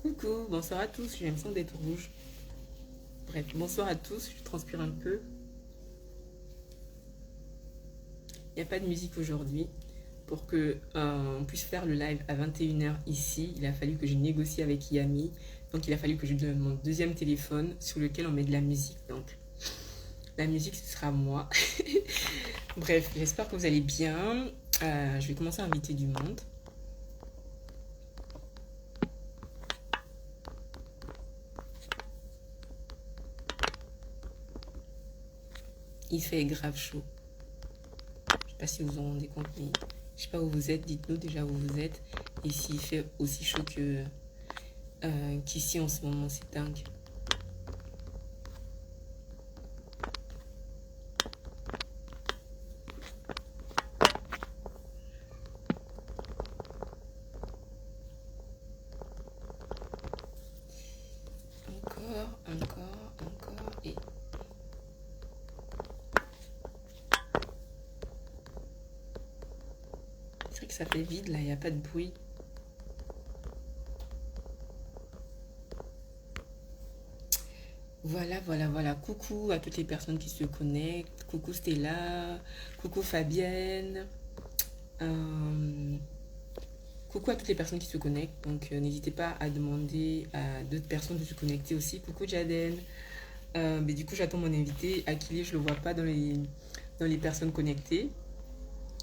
Coucou, bonsoir à tous, j'ai l'impression d'être rouge. Bref, bonsoir à tous, je transpire un peu. Il n'y a pas de musique aujourd'hui. Pour que on puisse faire le live à 21h ici, il a fallu que je négocie avec Yami. Donc il a fallu que je donne mon deuxième téléphone sur lequel on met de la musique. Donc la musique, ce sera moi. Bref, j'espère que vous allez bien. Je vais commencer à inviter du monde. Il fait grave chaud. Je sais pas si vous vous en rendez compte, mais je sais pas où vous êtes. Dites-nous déjà où vous êtes. Et s'il fait aussi chaud que qu'ici en ce moment, c'est dingue. Encore, encore, encore et... C'est vrai que ça fait vide là, il n'y a pas de bruit. Voilà, voilà, voilà. Coucou à toutes les personnes qui se connectent. Coucou Stella. Coucou Fabienne. Euh, Coucou à toutes les personnes qui se connectent. Donc n'hésitez pas à demander à d'autres personnes de se connecter aussi. Coucou Jaden. Mais du coup, j'attends mon invité. Akili, je le vois pas dans les personnes connectées.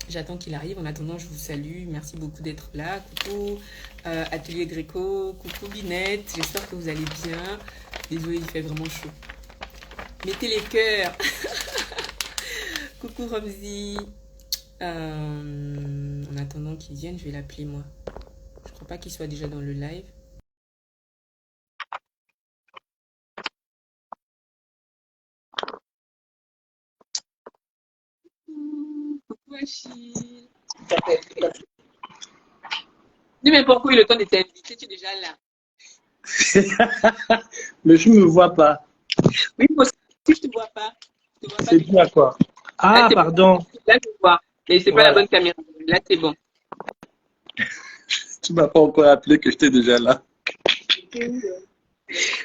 J'attends qu'il arrive. En attendant, je vous salue. Merci beaucoup d'être là. Coucou Atelier Gréco. Coucou Binette. J'espère que vous allez bien. Désolée, il fait vraiment chaud. Mettez les cœurs. Coucou Romzy. En attendant qu'il vienne, je vais l'appeler moi. Je crois pas qu'il soit déjà dans le live. Coucou Achille. Dis mais pourquoi il est le temps de t'inviter, tu es déjà là. Mais je ne me vois pas. Oui, moi aussi, je te vois pas. Je te vois pas C'est du tout. bien quoi. Là, Ah, c'est bon. pardon. Là, je vois. Mais c'est pas la Voilà. bonne caméra. Là, c'est bon. Tu m'as pas encore appelé que j'étais déjà là.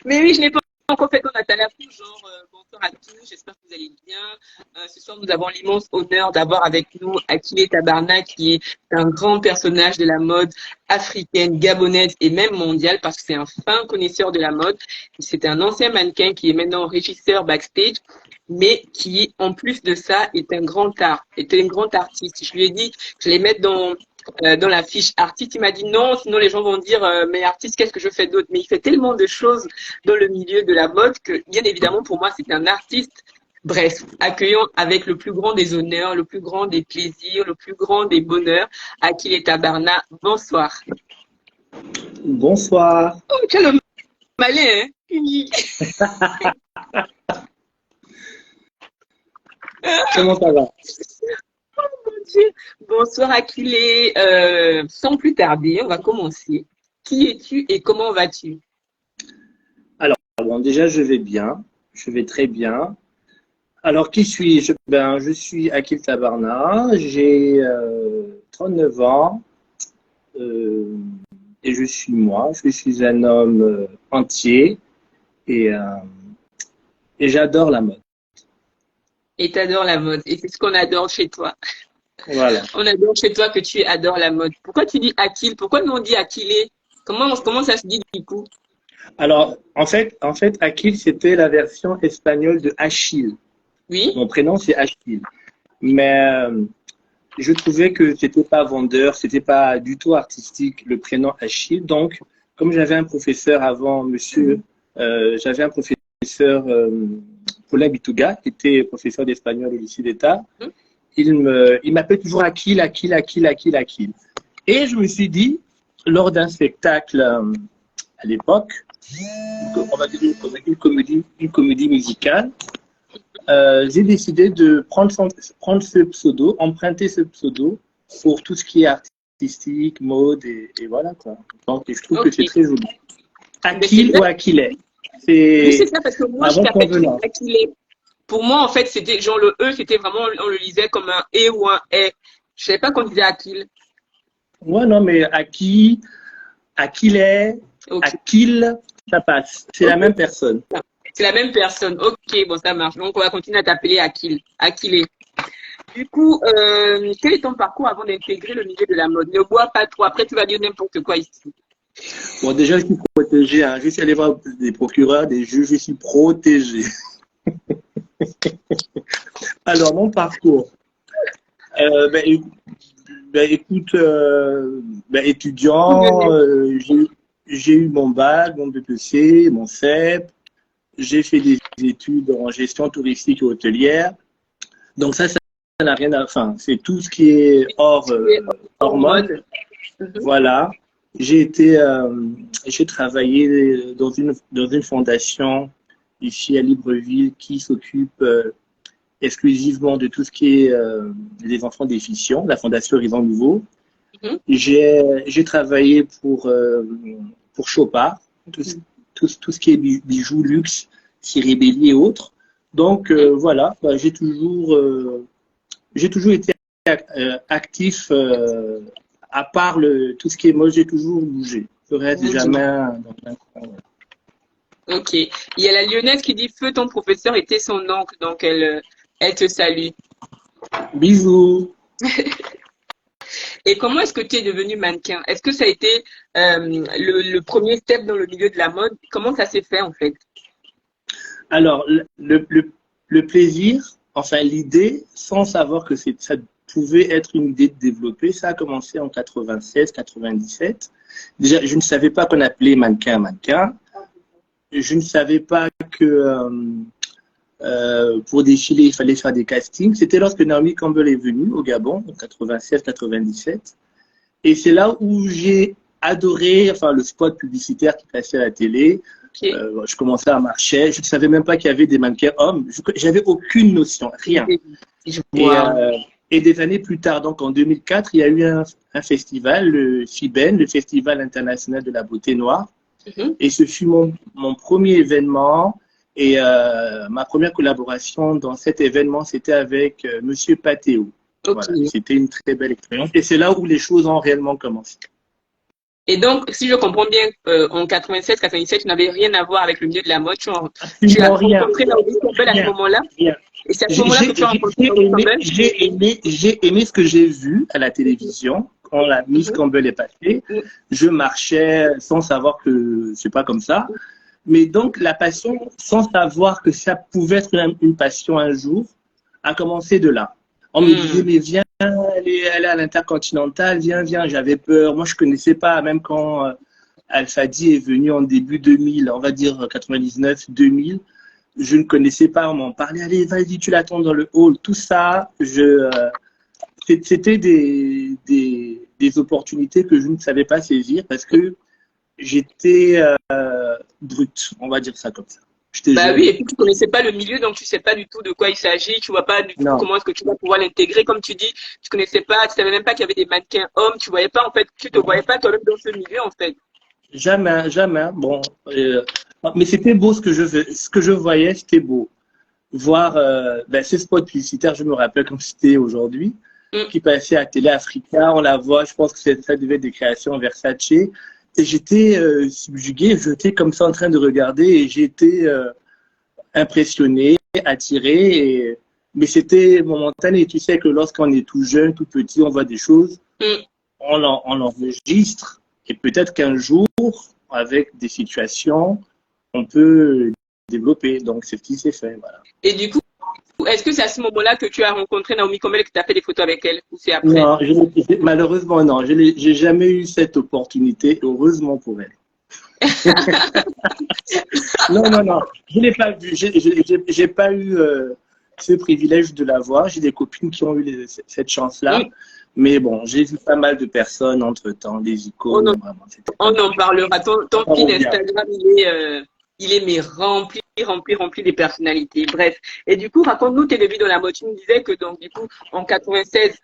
Mais oui, je n'ai pas encore fait ton Nathalie. Bonjour, bonsoir à tous. J'espère que vous allez bien. Ce soir, nous avons l'immense honneur d'avoir avec nous Akile Tabarnak, qui est un grand personnage de la mode africaine, gabonaise et même mondiale, parce que c'est un fin connaisseur de la mode. C'est un ancien mannequin qui est maintenant régisseur backstage, mais qui, en plus de ça, est un grand art, est un grand artiste. Je lui ai dit que je les mettre dans la fiche artiste. Il m'a dit non, sinon les gens vont dire mais artiste, qu'est-ce que je fais d'autre? Mais il fait tellement de choses dans le milieu de la mode que, bien évidemment, pour moi, c'est un artiste. Bref, accueillons avec le plus grand des honneurs, le plus grand des plaisirs, le plus grand des bonheurs, Akile Tabarna. Bonsoir. Bonsoir. Oh, tu as le malin, hein? Oui. Comment ça va? Mon Dieu. Bonsoir Akile. Sans plus tarder, on va commencer. Qui es-tu et comment vas-tu? Alors, bon, déjà, je vais bien. Je vais très bien. Alors, qui suis-je? Ben, je suis Akil Tabarna. J'ai 39 ans. euh, et je suis moi. Je suis un homme entier. Et, euh, et j'adore la mode. Et t'adores la mode. Et c'est ce qu'on adore chez toi. Voilà. On adore chez toi que tu adores la mode. Pourquoi tu dis Akil? Pourquoi nous on dit Akilé? Comment ça se dit du coup? Alors, en fait, Akil, c'était la version espagnole de Achille. Oui? Mon prénom, c'est Achille. Mais je trouvais que c'était pas vendeur, c'était pas du tout artistique le prénom Achille. Donc, comme j'avais un professeur avant, j'avais un professeur Paulin Bituga, qui était professeur d'espagnol au lycée d'État. Hmm? Il m'appelait toujours Akil, Akil, Akil, Akil, Akil. Et je me suis dit, lors d'un spectacle à l'époque, on va dire une comédie musicale, j'ai décidé de prendre ce pseudo, emprunter ce pseudo pour tout ce qui est artistique, mode et voilà quoi. Donc je trouve que c'est Ok. très joli. Mais c'est Akil bien. ou Akilé, Oui, c'est c'est ça, parce que moi, à je votre t'appelle toujours convenance. Akilé. Pour moi, en fait, c'était genre le E, c'était vraiment, on le lisait comme un E ou un E. Je savais pas qu'on disait Akil. Ouais, non, mais Akilé, Ok. Akil, ça passe. C'est la même personne. C'est la même personne. Ok, bon, ça marche. Donc, on va continuer à t'appeler Akil. Akilé. Du coup, quel est ton parcours avant d'intégrer le milieu de la mode? Ne bois pas trop. Après, tu vas dire n'importe quoi ici. Bon, déjà, je suis protégé. Hein. Je suis allé voir des procureurs, des juges, je suis protégé. Alors, mon parcours. Ben, écoute, étudiant, j'ai eu mon bac, mon BPC, mon CEP. J'ai fait des études en gestion touristique et hôtelière. Donc ça n'a rien à... Enfin, c'est tout ce qui est hors mode. Voilà. J'ai travaillé dans une fondation ici à Libreville qui s'occupe exclusivement de tout ce qui est les enfants déficients, la Fondation Horizon Nouveau. J'ai travaillé pour Chopard, tout ce qui est bijoux, luxe, Ciribelli et autres. Donc voilà, j'ai toujours été actif, à part tout ce qui est mode, j'ai toujours bougé. Je reste jamais dans un coin. Ok. Il y a la Lyonnaise qui dit Feu, ton professeur était son oncle, donc elle te salue. Bisous. Et comment est-ce que tu es devenue mannequin? Est-ce que ça a été le premier step dans le milieu de la mode? Comment ça s'est fait en fait? Alors, le plaisir, enfin l'idée, sans savoir que ça pouvait être une idée de développer, ça a commencé en 96-97. Déjà, je ne savais pas qu'on appelait mannequin mannequin. Je ne savais pas que pour défiler, il fallait faire des castings. C'était lorsque Naomi Campbell est venue au Gabon, en 96-97. Et c'est là où j'ai adoré le spot publicitaire qui passait à la télé. Okay. Je commençais à marcher. Je ne savais même pas qu'il y avait des mannequins hommes. J'avais aucune notion, rien. Et des années plus tard, donc en 2004, il y a eu un festival, le FIBEN, le Festival international de la beauté noire. Et ce fut mon premier événement. Et ma première collaboration dans cet événement, c'était avec Monsieur Patéo. Okay. Voilà, c'était une très belle expérience. Et c'est là où les choses ont réellement commencé. Et donc, si je comprends bien, en 96-97, tu n'avais rien à voir avec le milieu de la mode. Tu as rencontré Naomi Campbell à ce moment-là. Et c'est à ce moment-là que tu as rencontré Naomi Campbell. J'ai aimé ce que j'ai vu à la télévision quand la Miss Campbell est passée. Je marchais sans savoir que c'est pas comme ça. Mais donc, la passion, sans savoir que ça pouvait être une passion un jour, a commencé de là. On me disait, mais viens, aller à l'Intercontinental, viens. J'avais peur. Moi, je connaissais pas, même quand Alfadi est venu en début 2000, on va dire 99, 2000, je ne connaissais pas. On m'en parlait, allez, vas-y, tu l'attends dans le hall. Tout ça, c'était des opportunités que je ne savais pas saisir parce que j'étais brut, on va dire ça comme ça. Bah oui, et puis tu connaissais pas le milieu, donc tu sais pas du tout de quoi il s'agit, tu vois pas du tout comment est-ce que tu vas pouvoir l'intégrer, comme tu dis, tu connaissais pas, tu savais même pas qu'il y avait des mannequins hommes, tu voyais pas en fait, tu te voyais pas toi-même dans ce milieu en fait. Jamais. Bon, mais c'était beau ce que je voyais, c'était beau. Voir ces spots publicitaires, je me rappelle comme c'était aujourd'hui, qui passaient à Télé Africa, on la voit, je pense que ça devait être des créations Versace. Et j'étais subjugué, j'étais comme ça en train de regarder et j'étais impressionné, attiré. Mais c'était momentané. Tu sais que lorsqu'on est tout jeune, tout petit, on voit des choses, on enregistre et peut-être qu'un jour, avec des situations, on peut développer. Donc, c'est ce qui s'est fait. Voilà. Et du coup, est-ce que c'est à ce moment-là que tu as rencontré Naomi Campbell et que tu as fait des photos avec elle ou c'est après? Non, malheureusement, non. Je n'ai jamais eu cette opportunité, heureusement pour elle. Non. Je ne l'ai pas vue. Je n'ai pas eu ce privilège de la voir. J'ai des copines qui ont eu cette chance-là. Mais bon, j'ai vu pas mal de personnes entre-temps, des icônes. On en parlera. Ton fil Instagram, il est mais rempli des personnalités. Bref. Et du coup, raconte-nous tes débuts dans la mode. Tu me disais que donc, du coup, en 97,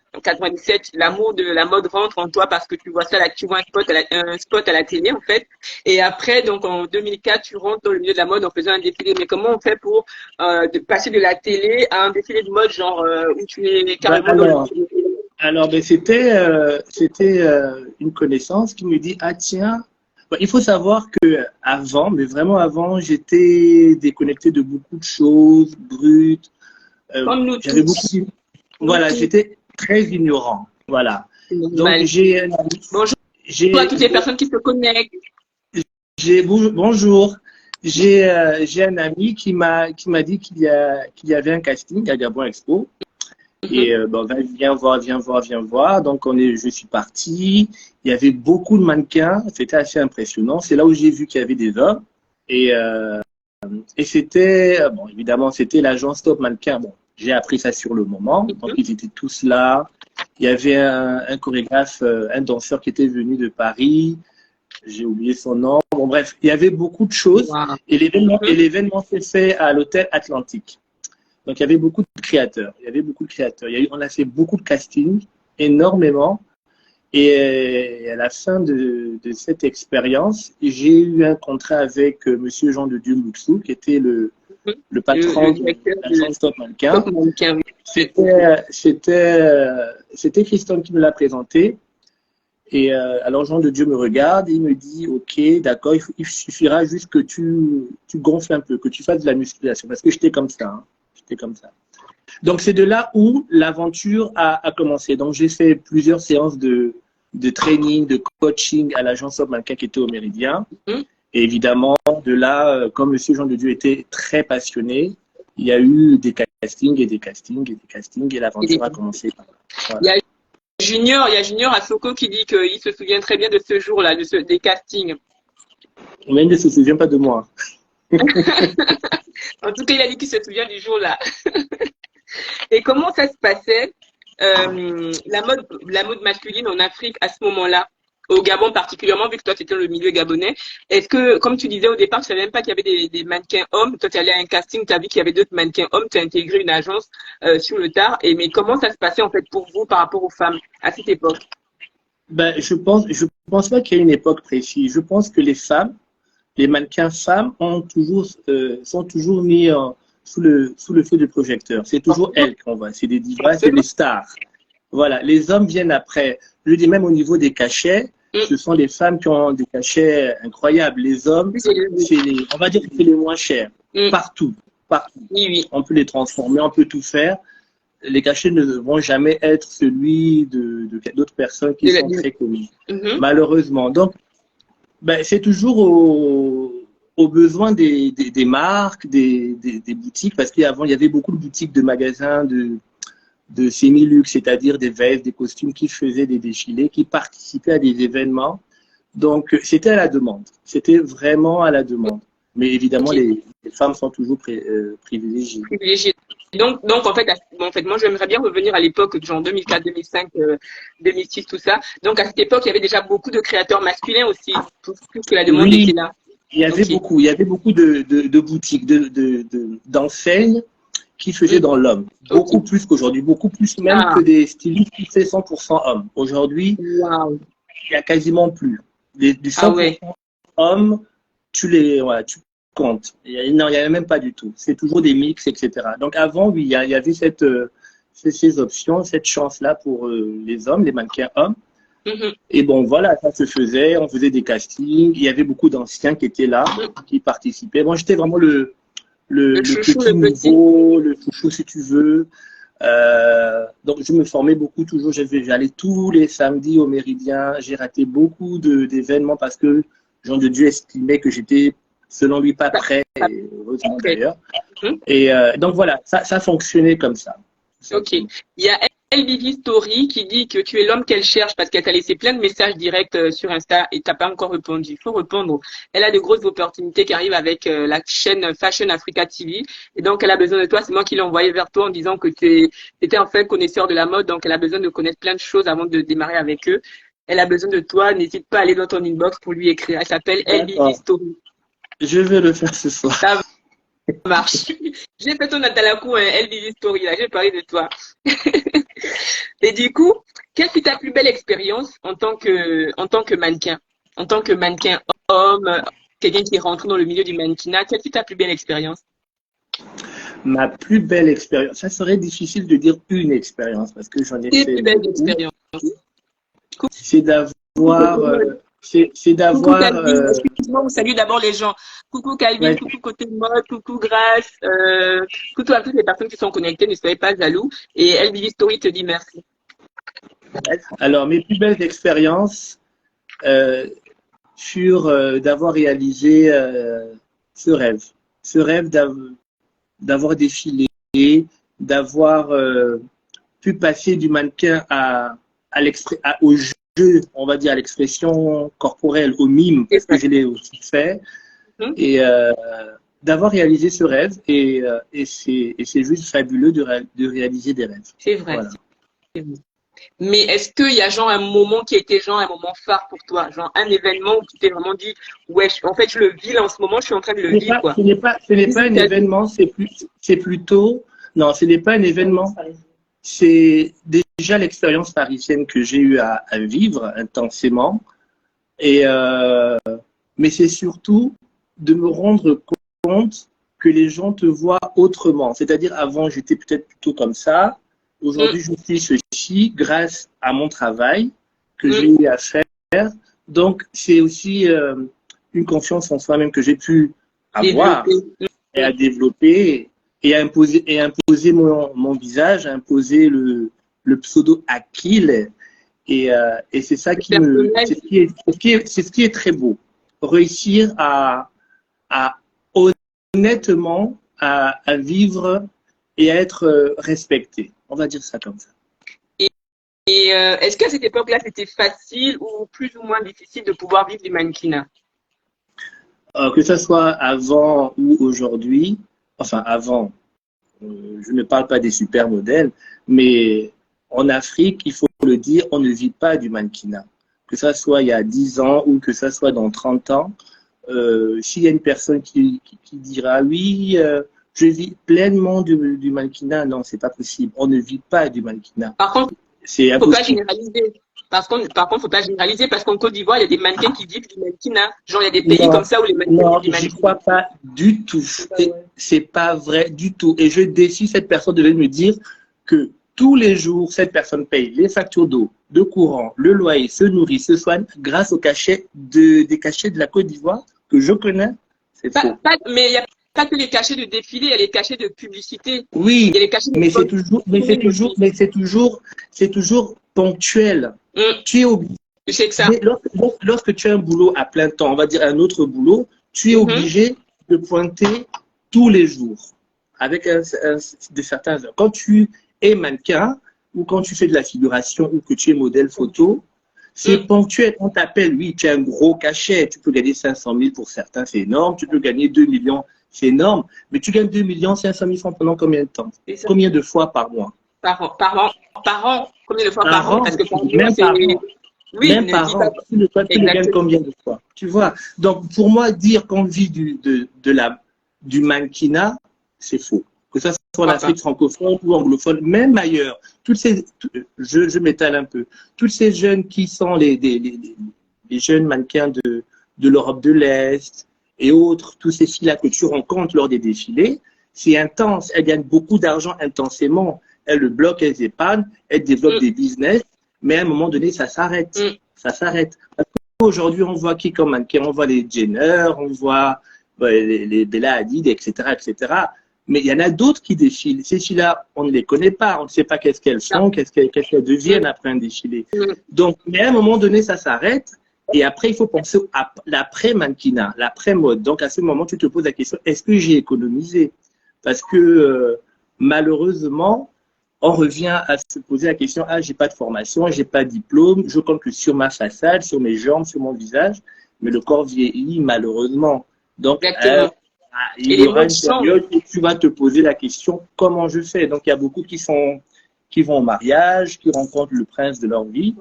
l'amour de la mode rentre en toi parce que tu vois ça, là, tu vois un spot à la télé, en fait. Et après, donc, en 2004, tu rentres dans le milieu de la mode en faisant un défilé. Mais comment on fait pour passer de la télé à un défilé de mode, genre, où tu es carrément dans le milieu? Alors, c'était une connaissance qui me dit, ah tiens, Il faut savoir que avant, mais vraiment avant, j'étais déconnecté de beaucoup de choses brutes. Comme nous J'avais tous. beaucoup. Voilà, j'étais très ignorant. Voilà. Donc Normal. j'ai un ami. Bonjour à J'ai toutes les personnes qui se connectent. bonjour. J'ai un ami qui m'a dit qu'il y avait un casting à Gabon Expo. Mhm. Et bon, ben, viens voir, viens voir, viens voir. Donc je suis parti. Il y avait beaucoup de mannequins. C'était assez impressionnant. C'est là où j'ai vu qu'il y avait des hommes. Et, euh, et c'était, bon, évidemment, c'était l'agence Top Mannequin. Bon, j'ai appris ça sur le moment. Donc Mhm. ils étaient tous là. Il y avait un chorégraphe, un danseur qui était venu de Paris. J'ai oublié son nom. Bon, bref, il y avait beaucoup de choses. Wow. Et Mhm. l'événement s'est fait à l'hôtel Atlantique. Donc, il y avait beaucoup de créateurs. Il y avait beaucoup de créateurs. On a fait beaucoup de casting, énormément. Et à la fin de cette expérience, j'ai eu un contrat avec Monsieur Jean de Dieu Moutsou, qui était Mhm. le Le patron de directeur de l'agence Top Mannequin. Top Mannequin. C'était Christophe qui me l'a présenté. Et alors Jean de Dieu me regarde et il me dit, OK, d'accord, il suffira juste que tu gonfles un peu, que tu fasses de la musculation. Parce que j'étais comme ça. Hein. J'étais comme ça. Donc c'est de là où l'aventure a commencé. Donc j'ai fait plusieurs séances de training, de coaching à l'agence Top Mannequin qui était au Méridien. Mhm. Et évidemment, de là, comme Monsieur Jean de Dieu était très passionné, il y a eu des castings et des castings et des castings et l'aventure a commencé. Il y Voilà. a il y a Junior à Soko qui dit qu'il se souvient très bien de ce jour-là, des castings. Même ne se souvient pas de moi. En tout cas, il a dit qu'il se souvient du jour-là. Et comment ça se passait, la mode masculine en Afrique à ce moment-là, au Gabon particulièrement, vu que toi, tu étais dans le milieu gabonais. Est-ce que, comme tu disais au départ, tu savais même pas qu'il y avait des mannequins hommes. Toi, tu es allé à un casting, tu as vu qu'il y avait d'autres mannequins hommes, tu as intégré une agence sur le tard. Mais comment ça se passait en fait pour vous par rapport aux femmes à cette époque? Ben, je pense pas qu'il y ait une époque précise. Je pense que les mannequins femmes sont toujours mis sous le feu du projecteur. C'est toujours elles qu'on voit. C'est des divas, c'est des Forcément. stars. Voilà. Les hommes viennent après. Je dis même au niveau des cachets, Mm. ce sont les femmes qui ont des cachets incroyables. Les hommes, Oui, c'est le- on va dire que c'est les moins chers. Mm. Partout. Partout. Oui, oui. On peut les transformer, on peut tout faire. Les cachets ne vont jamais être celui d'autres personnes qui De la- sont du- très connues. Mhm. Malheureusement. Donc, ben, c'est toujours aux besoins des marques, des boutiques, parce qu'avant, il y avait beaucoup de boutiques, de magasins, de semi-luxe, c'est-à-dire des vestes, des costumes qui faisaient des défilés, qui participaient à des événements. Donc, c'était à la demande. C'était vraiment à la demande. Mais évidemment, Ok. les femmes sont toujours privilégiées. Privilégié. Donc en fait, moi, j'aimerais bien revenir à l'époque, genre 2004, 2005, 2006, tout ça. Donc, à cette époque, il y avait déjà beaucoup de créateurs masculins aussi, plus que la demande était Oui, là. il Ok. y avait beaucoup de boutiques, d'enseignes qui faisaient Mm. dans l'homme. Ok. Beaucoup plus qu'aujourd'hui, beaucoup plus même que Ah, des stylistes qui fait 100% hommes. Aujourd'hui, waouh. il y a quasiment plus. Du Ah ouais. 100% hommes, voilà, tu comptes. Non, il n'y en a même pas du tout. C'est toujours des mix, etc. Donc avant, oui, il y avait ces options, cette chance-là pour les hommes, les mannequins hommes. Mhm. Et bon, voilà, ça se faisait. On faisait des castings. Il y avait beaucoup d'anciens qui étaient là, Mm. qui participaient. Bon, j'étais vraiment Le le chouchou, petit le petit. nouveau, le chouchou, si tu veux. Donc, je me formais beaucoup toujours. J'allais tous les samedis au Méridien. J'ai raté beaucoup d'événements parce que Jean de Dieu estimait que j'étais, selon lui, pas Ça- prêt, ça- et heureusement Après. d'ailleurs. Mhm. Et donc, voilà, ça fonctionnait comme ça, tout Ok. Il simplement. y a LBV Story qui dit que tu es l'homme qu'elle cherche parce qu'elle t'a laissé plein de messages directs sur Insta et t'as pas encore répondu. Il faut répondre. Elle a de grosses opportunités qui arrivent avec la chaîne Fashion Africa TV et donc elle a besoin de toi. C'est moi qui l'ai envoyé vers toi en disant que tu étais en fait connaisseur de la mode, donc elle a besoin de connaître plein de choses avant de démarrer avec eux. Elle a besoin de toi. N'hésite pas à aller dans ton inbox pour lui écrire. Elle s'appelle LBV D'accord. Story. Je vais le faire ce soir. Ça marche. J'ai fait ton Natalakou, hein, LBV Story là. J'ai parlé de toi. Et du coup, quelle fut ta plus belle expérience en tant que mannequin? En tant que mannequin homme, quelqu'un qui est rentré dans le milieu du mannequinat, quelle fut ta plus belle expérience? Ma plus belle expérience, ça serait difficile de dire une expérience parce que j'en ai Tes fait plus belles beaucoup. expériences. C'est d'avoir c'est Coucou d'avoir, Calvin, excuse-moi, on salue d'abord les gens. Coucou Calvin, ouais. coucou Côté Mode, coucou Grace, coucou à toutes les personnes qui sont connectées, ne soyez pas jaloux. Et LBD Story te dit merci. Alors, mes plus belles expériences euh, furent d'avoir réalisé ce rêve d'avoir défilé, d'avoir pu passer du mannequin au jeu, on va dire à l'expression corporelle, au mime, parce que je l'ai aussi fait, et d'avoir réalisé ce rêve, et c'est juste fabuleux de réaliser des rêves. C'est vrai. Voilà. Mais est-ce qu'il y a genre un moment qui a été genre un moment phare pour toi, genre un événement où tu t'es vraiment dit, ouais, en fait, je le vis là en ce moment, je suis en train de le vivre, quoi. Ce n'est pas un événement, c'est plutôt, non, ce n'est pas un événement. C'est déjà l'expérience parisienne que j'ai eu à vivre intensément. Mais c'est surtout de me rendre compte que les gens te voient autrement. C'est-à-dire, avant, j'étais peut-être plutôt comme ça. Aujourd'hui, je suis ceci grâce à mon travail que j'ai eu à faire. Donc, c'est aussi une confiance en soi-même que j'ai pu avoir et à développer et à imposer mon visage, à imposer le pseudo Akil. Et c'est ça qui me, c'est ce qui est très beau. Réussir à honnêtement à vivre et à être respecté. On va dire ça comme ça. Et est-ce qu'à cette époque-là, c'était facile ou plus ou moins difficile de pouvoir vivre du mannequinat? Que ce soit avant ou aujourd'hui, enfin avant, je ne parle pas des supermodèles, mais en Afrique, il faut le dire, on ne vit pas du mannequinat. Que ça soit il y a 10 ans ou que ça soit dans 30 ans, s'il y a une personne qui dira oui, je vis pleinement du mannequinat, non, c'est pas possible. On ne vit pas du mannequinat. Par contre, c'est faut pas généraliser. Par contre, faut pas généraliser parce qu'en Côte d'Ivoire, il y a des mannequins qui vivent du mannequinat. Genre, il y a des pays comme ça où les mannequins vivent du mannequinat. Non, je crois pas du tout. C'est pas vrai du tout. Et je défie cette personne de venir me dire que tous les jours, cette personne paye les factures d'eau, de courant, le loyer, se nourrit, se soigne grâce aux cachets des cachets de la Côte d'Ivoire que je connais. C'est faux. Mais il n'y a pas que les cachets de défilé, il y a les cachets de publicité. Oui, il y a les cachets de c'est toujours ponctuel. Tu es obligé. Je sais que ça. Lorsque tu as un boulot à plein temps, on va dire un autre boulot, tu es obligé de pointer tous les jours avec de certains heures. Quand tu es mannequin ou quand tu fais de la figuration ou que tu es modèle photo, c'est ponctuel. On t'appelle, oui, tu as un gros cachet. Tu peux gagner 500 000 pour certains, c'est énorme. Tu peux gagner 2 millions, c'est énorme. Mais tu gagnes 2 millions 500 000 francs pendant combien de temps? Combien de fois par mois? Par an. Combien de fois par an? Parce que même par an. Oui, même par an. Tu le gagnes combien de fois? Tu vois? Donc, pour moi, dire qu'on vit du mannequinat, c'est faux. Que ça soit en Afrique francophone ou anglophone, même ailleurs. Je m'étale un peu. Tous ces jeunes qui sont les jeunes mannequins de l'Europe de l'Est et autres, tous ces filles-là que tu rencontres lors des défilés, c'est intense. Elles gagnent beaucoup d'argent intensément. Elles le bloquent, elles épargnent, elles développent des business, mais à un moment donné, ça s'arrête. Ça s'arrête. Parce qu'aujourd'hui, on voit qui comme mannequin? On voit les Jenner, on voit les Bella Hadid, etc., etc. Mais il y en a d'autres qui défilent. Ces filles-là, on ne les connaît pas. On ne sait pas qu'est-ce qu'elles font, qu'est-ce qu'elles deviennent après un défilé. Donc, mais à un moment donné, ça s'arrête. Et après, il faut penser à l'après-mannequinat, l'après-mode. Donc, à ce moment, tu te poses la question, est-ce que j'ai économisé? Parce que malheureusement, on revient à se poser la question, ah, j'ai pas de formation, j'ai pas de diplôme, je compte que sur ma façade, sur mes jambes, sur mon visage, mais le corps vieillit malheureusement. Donc, il y aura une période où tu vas te poser la question, comment je fais? Donc, il y a beaucoup qui vont au mariage, qui rencontrent le prince de leur vie.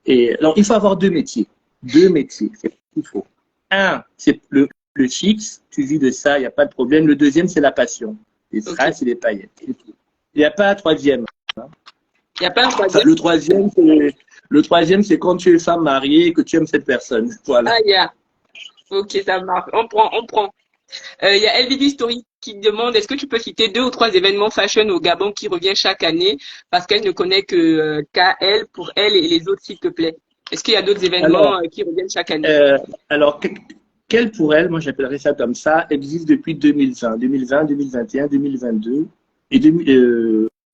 Et alors, il faut avoir deux métiers. Deux métiers, c'est ce qu'il faut. Un, c'est le fixe, tu vis de ça, il n'y a pas de problème. Le deuxième, c'est la passion. Les strass et les paillettes. Il n'y a pas un troisième. Il n'y a pas un troisième. Le troisième, c'est quand tu es femme mariée et que tu aimes cette personne. Voilà. Ah, yeah. Ok, ça marche. On prend. Il y a LBD Story qui demande, est-ce que tu peux citer 2 ou 3 événements fashion au Gabon qui revient chaque année parce qu'elle ne connaît qu'à elle pour elle et les autres, s'il te plaît? Il y Est-ce qu'il y a d'autres événements qui reviennent chaque année? Alors, quel pour elle, moi j'appellerais ça comme ça, existe depuis 2020, 2021, 2022 et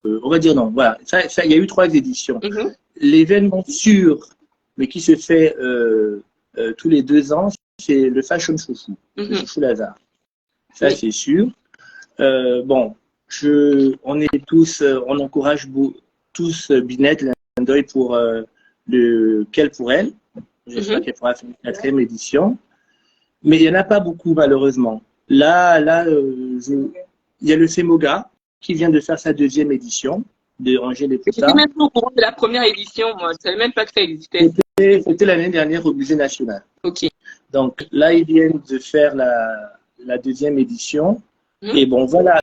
on va dire non. Voilà, il y a eu 3 éditions. L'événement sûr, mais qui se fait tous les 2 ans, c'est le Fashion Chouchou, le Chouchou Lazare. Ça, c'est sûr. Bon, on est tous, on encourage tous Binette, l'un d'œil pour le Quel pour elle. J'espère qu'elle pourra faire une 4e édition. Mais il n'y en a pas beaucoup, malheureusement. Là, il y a le FEMOGA qui vient de faire sa 2e édition de Angers les Poutards. J'étais même pas au courant de la première édition, moi. Je ne savais même pas que ça existait. C'était l'année dernière au Musée National. Ok. Donc là, ils viennent de faire la 2e édition. Et bon, voilà.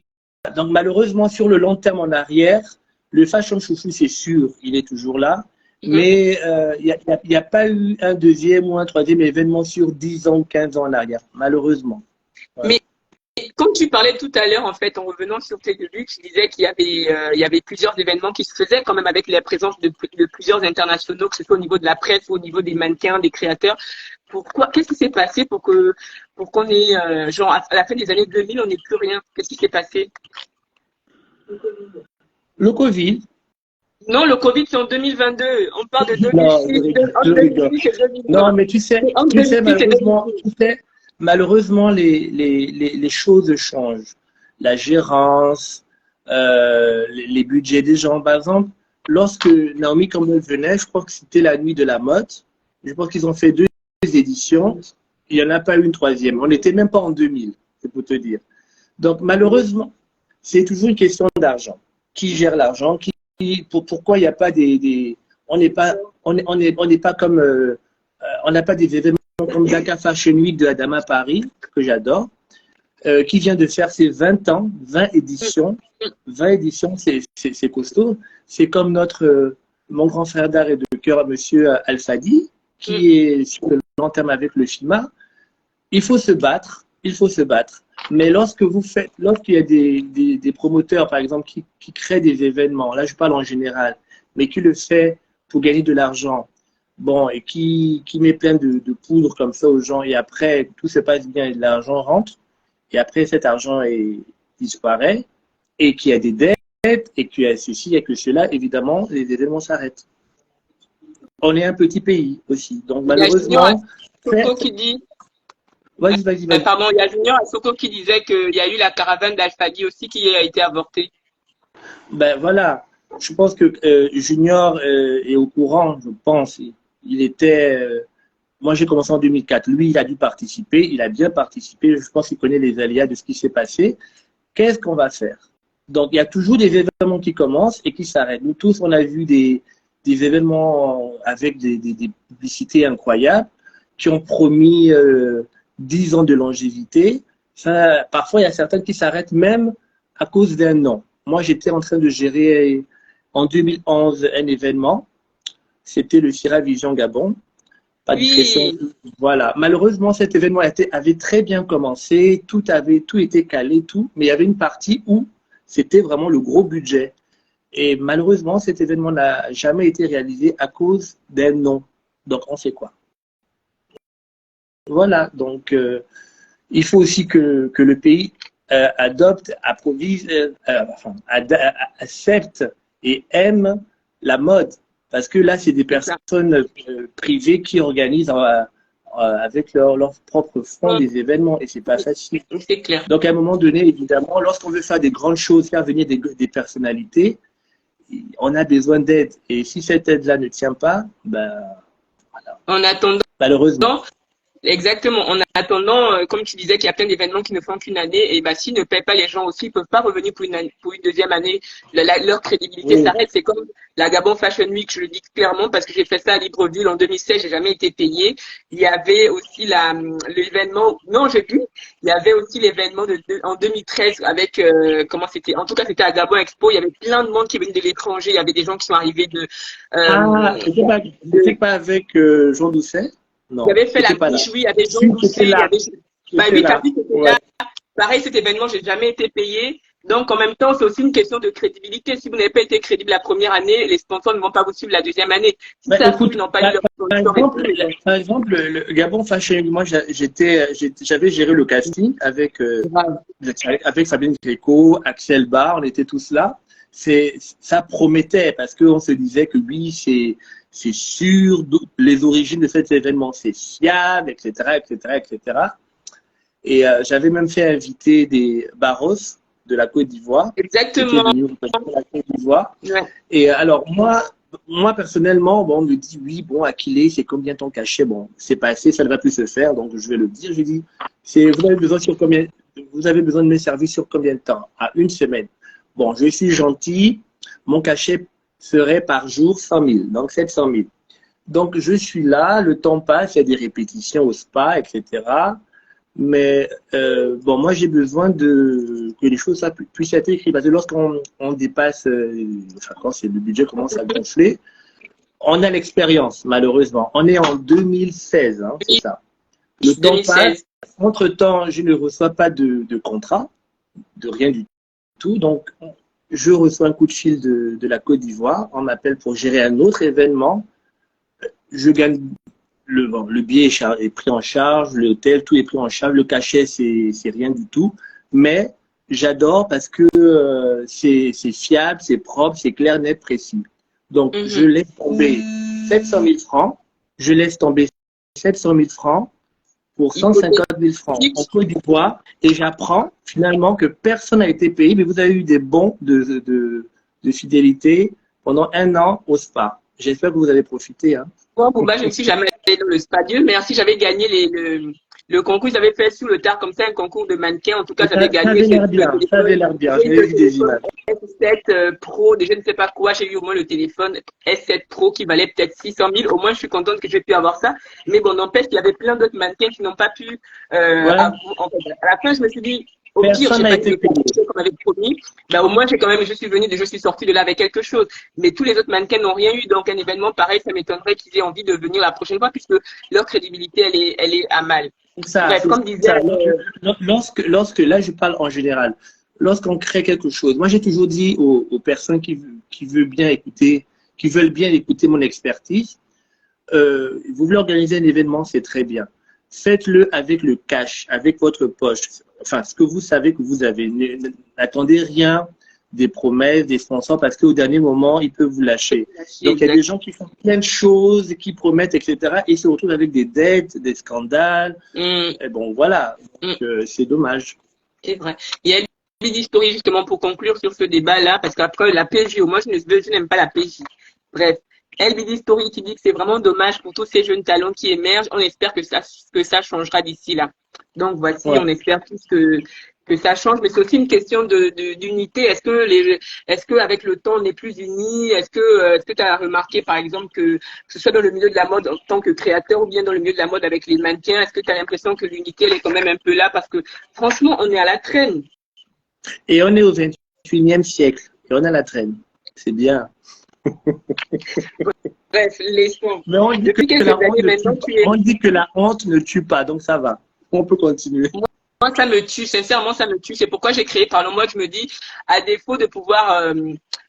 Donc malheureusement, sur le long terme en arrière, le Fashion Chouchou, c'est sûr, il est toujours là. Mais il n'y a pas eu un 2e ou un 3e événement sur 10 ans, 15 ans en arrière, malheureusement. Ouais. Mais comme tu parlais tout à l'heure, en fait, en revenant sur tes débuts, tu disais qu'il y avait plusieurs événements qui se faisaient quand même avec la présence de plusieurs internationaux, que ce soit au niveau de la presse ou au niveau des mannequins, des créateurs. Qu'est-ce qui s'est passé pour qu'on ait, genre, à la fin des années 2000, on n'ait plus rien? Qu'est-ce qui s'est passé? Le Covid. Non, le Covid, c'est en 2022. On parle de 2006. Non, mais tu sais, malheureusement, les choses changent. La gérance, les budgets des gens. Par exemple, lorsque Naomi Campbell venait, je crois que c'était la nuit de la mode. Je pense qu'ils ont fait 2 éditions. Il n'y en a pas eu une 3e. On n'était même pas en 2000, c'est pour te dire. Donc, malheureusement, c'est toujours une question d'argent. Qui gère l'argent? Pourquoi il n'y a pas on n'est pas comme on n'a pas des événements comme Dakar Fashion Week de Adama Paris que j'adore, qui vient de faire ses 20 ans, 20 éditions. 20 éditions, c'est costaud. C'est comme mon grand frère d'art et de cœur, monsieur Al-Fadi, qui est sur le long terme avec le FIMA. Il faut se battre. Mais lorsqu'il y a des promoteurs, par exemple, qui créent des événements, là je parle en général, mais qui le fait pour gagner de l'argent, bon, et qui met plein de poudre comme ça aux gens, et après tout se passe bien et l'argent rentre, et après cet argent disparaît, et qu'il y a des dettes, et qu'il y a ceci, et que cela, évidemment, les événements s'arrêtent. On est un petit pays aussi, donc malheureusement. Qui dit. Vas-y. Pardon, il y a Junior à Soto qui disait qu'il y a eu la caravane d'Al-Fadi aussi qui a été avortée. Ben voilà, je pense que Junior est au courant, je pense. Il était. Moi, j'ai commencé en 2004. Lui, il a dû participer, il a bien participé. Je pense qu'il connaît les aléas de ce qui s'est passé. Qu'est-ce qu'on va faire? Donc, il y a toujours des événements qui commencent et qui s'arrêtent. Nous tous, on a vu des événements avec des publicités incroyables qui ont promis 10 ans de longévité. Ça, parfois, il y a certaines qui s'arrêtent même à cause d'un an. Moi, j'étais en train de gérer en 2011 un événement. C'était le Sira Vision Gabon. Pas de question. Voilà. Malheureusement, cet événement avait très bien commencé. Tout était calé, tout. Mais il y avait une partie où c'était vraiment le gros budget. Et malheureusement, cet événement n'a jamais été réalisé à cause d'un non. Donc, on sait quoi. Voilà, donc il faut aussi que le pays adopte, accepte et aime la mode. Parce que là, c'est des personnes privées qui organisent avec leur propre fonds des événements et c'est pas facile. C'est clair. Donc, à un moment donné, évidemment, lorsqu'on veut faire des grandes choses, faire venir des personnalités, on a besoin d'aide. Et si cette aide-là ne tient pas, ben voilà. En attendant, malheureusement. Exactement. En attendant, comme tu disais qu'il y a plein d'événements qui ne font qu'une année, et bah s'ils ne paient pas les gens aussi, ils peuvent pas revenir pour une deuxième année. Leur crédibilité s'arrête. C'est comme la Gabon Fashion Week, je le dis clairement parce que j'ai fait ça à Libreville en 2016, j'ai jamais été payée. Il y avait aussi l'événement, non j'ai vu, il y avait aussi l'événement en 2013 avec comment c'était, en tout cas c'était à Gabon Expo, il y avait plein de monde qui venaient de l'étranger, il y avait des gens qui sont arrivés de. C'était pas avec Jean Doucet. Non, il avait fait la fiche, oui, il y avait Jean Doucet, il y avait Baby Cardi qui était là. Pareil, cet événement, j'ai jamais été payée. Donc, en même temps, c'est aussi une question de crédibilité. Si vous n'avez pas été crédible la première année, les sponsors ne vont pas vous suivre la deuxième année. Si ça Écoute, ils n'ont pas eu leur par exemple, le Gabon Fashion, moi, j'avais géré le casting avec Fabienne Gréco, Axel Bar, on était tous là. Ça promettait parce qu'on se disait que oui, c'est sûr, les origines de cet événement, c'est fiable, etc., etc., etc. Et j'avais même fait inviter des Barros de la Côte d'Ivoire. Exactement. Qui étaient venus de la Côte d'Ivoire. Ouais. Et alors, moi personnellement, bon, on me dit, oui, bon, Akilé, c'est combien ton cachet? Bon, c'est passé, ça ne va plus se faire, donc je vais le dire. Je dis, vous avez besoin de mes services sur combien de temps? À une semaine. Bon, je suis gentil, mon cachet serait par jour 100 000, donc 700 000. Donc, je suis là, le temps passe, il y a des répétitions au spa, etc. Mais bon, moi, j'ai besoin que les choses puissent être écrites. Parce que lorsqu'on dépasse, enfin, quand le budget commence à gonfler, on a l'expérience, malheureusement. On est en 2016, hein, c'est ça. Le temps passe. Entre-temps, je ne reçois pas de contrat, de rien du tout. Donc, je reçois un coup de fil de la Côte d'Ivoire. On m'appelle pour gérer un autre événement. Je gagne. Le billet est pris en charge, l'hôtel, tout est pris en charge, le cachet, c'est rien du tout. Mais j'adore parce que c'est fiable, c'est propre, c'est clair, net, précis. Donc, je laisse tomber 700 000 francs, je laisse tomber 700 000 francs pour 150 000 francs en Côte d'Ivoire et j'apprends finalement que personne n'a été payé, mais vous avez eu des bons de fidélité pendant 1 an au spa. J'espère que vous avez profité. Hein. Bon, bah, je ne suis jamais allée dans le spa Dieu. Merci, j'avais gagné le concours. J'avais fait sous le tard comme ça un concours de mannequin. En tout cas, j'avais gagné. Ça avait l'air bien. J'ai vu des images. S7 Pro, je ne sais pas quoi. J'ai eu au moins le téléphone S7 Pro qui valait peut-être 600 000. Au moins, je suis contente que j'ai pu avoir ça. Mais bon, n'empêche qu'il y avait plein d'autres mannequins qui n'ont pas pu. À la fin, je me suis dit, au pire, j'ai pas été payé comme avait promis. Bah, au moins, je suis sortie de là avec quelque chose. Mais tous les autres mannequins n'ont rien eu. Donc, un événement pareil, ça m'étonnerait qu'ils aient envie de venir la prochaine fois puisque leur crédibilité, elle est à mal. Bref, comme disait. Lorsque, là, je parle en général. Lorsqu'on crée quelque chose, moi, j'ai toujours dit aux personnes qui veulent bien écouter mon expertise, vous voulez organiser un événement, c'est très bien. Faites-le avec le cash, avec votre poche. Enfin, ce que vous savez que vous avez. N'attendez rien des promesses, des sponsors, parce qu'au dernier moment, ils peuvent vous lâcher. Donc, il y a des gens qui font plein de choses, qui promettent, etc., et se retrouvent avec des dettes, des scandales. Et bon, voilà. C'est dommage. C'est vrai. Il y a une d'historique, justement, pour conclure sur ce débat-là, parce qu'après, la PJ, moi, je n'aime pas la PJ. Bref. LBD Story qui dit que c'est vraiment dommage pour tous ces jeunes talents qui émergent. On espère que ça changera d'ici là. Donc voici, on espère tous que ça change, mais c'est aussi une question d'unité. Est-ce que avec le temps on est plus unis? Est-ce que tu as remarqué par exemple que ce soit dans le milieu de la mode en tant que créateur ou bien dans le milieu de la mode avec les mannequins, est-ce que tu as l'impression que l'unité elle est quand même un peu là parce que franchement on est à la traîne. Et on est au 21e siècle et on est à la traîne. C'est bien. Bref, laissons. Mais on dit que la honte ne tue pas, donc ça va. On peut continuer. Moi, ça me tue, sincèrement, ça me tue. C'est pourquoi j'ai créé Parlons Mode. Je me dis, à défaut de pouvoir,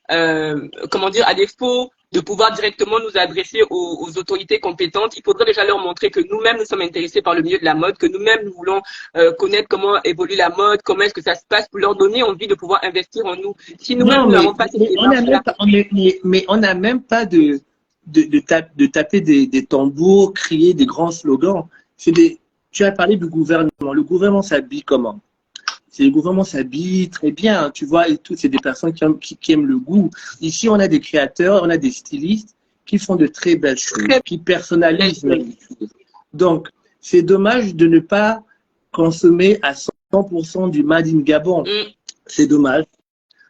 à défaut de pouvoir directement nous adresser aux autorités compétentes, il faudrait déjà leur montrer que nous-mêmes, nous sommes intéressés par le milieu de la mode, que nous-mêmes, nous voulons connaître comment évolue la mode, comment est-ce que ça se passe, pour leur donner envie de pouvoir investir en nous. Si nous-mêmes, nous n'avons pas cette démarche-là. Mais on n'a même pas de taper des tambours, crier des grands slogans. Tu as parlé du gouvernement. Le gouvernement s'habille comment? Le gouvernement s'habille très bien, tu vois, et tout. C'est des personnes qui aiment le goût. Ici, on a des créateurs, on a des stylistes qui font de très belles choses, qui personnalisent les choses. Donc, c'est dommage de ne pas consommer à 100% du Made in Gabon. C'est dommage.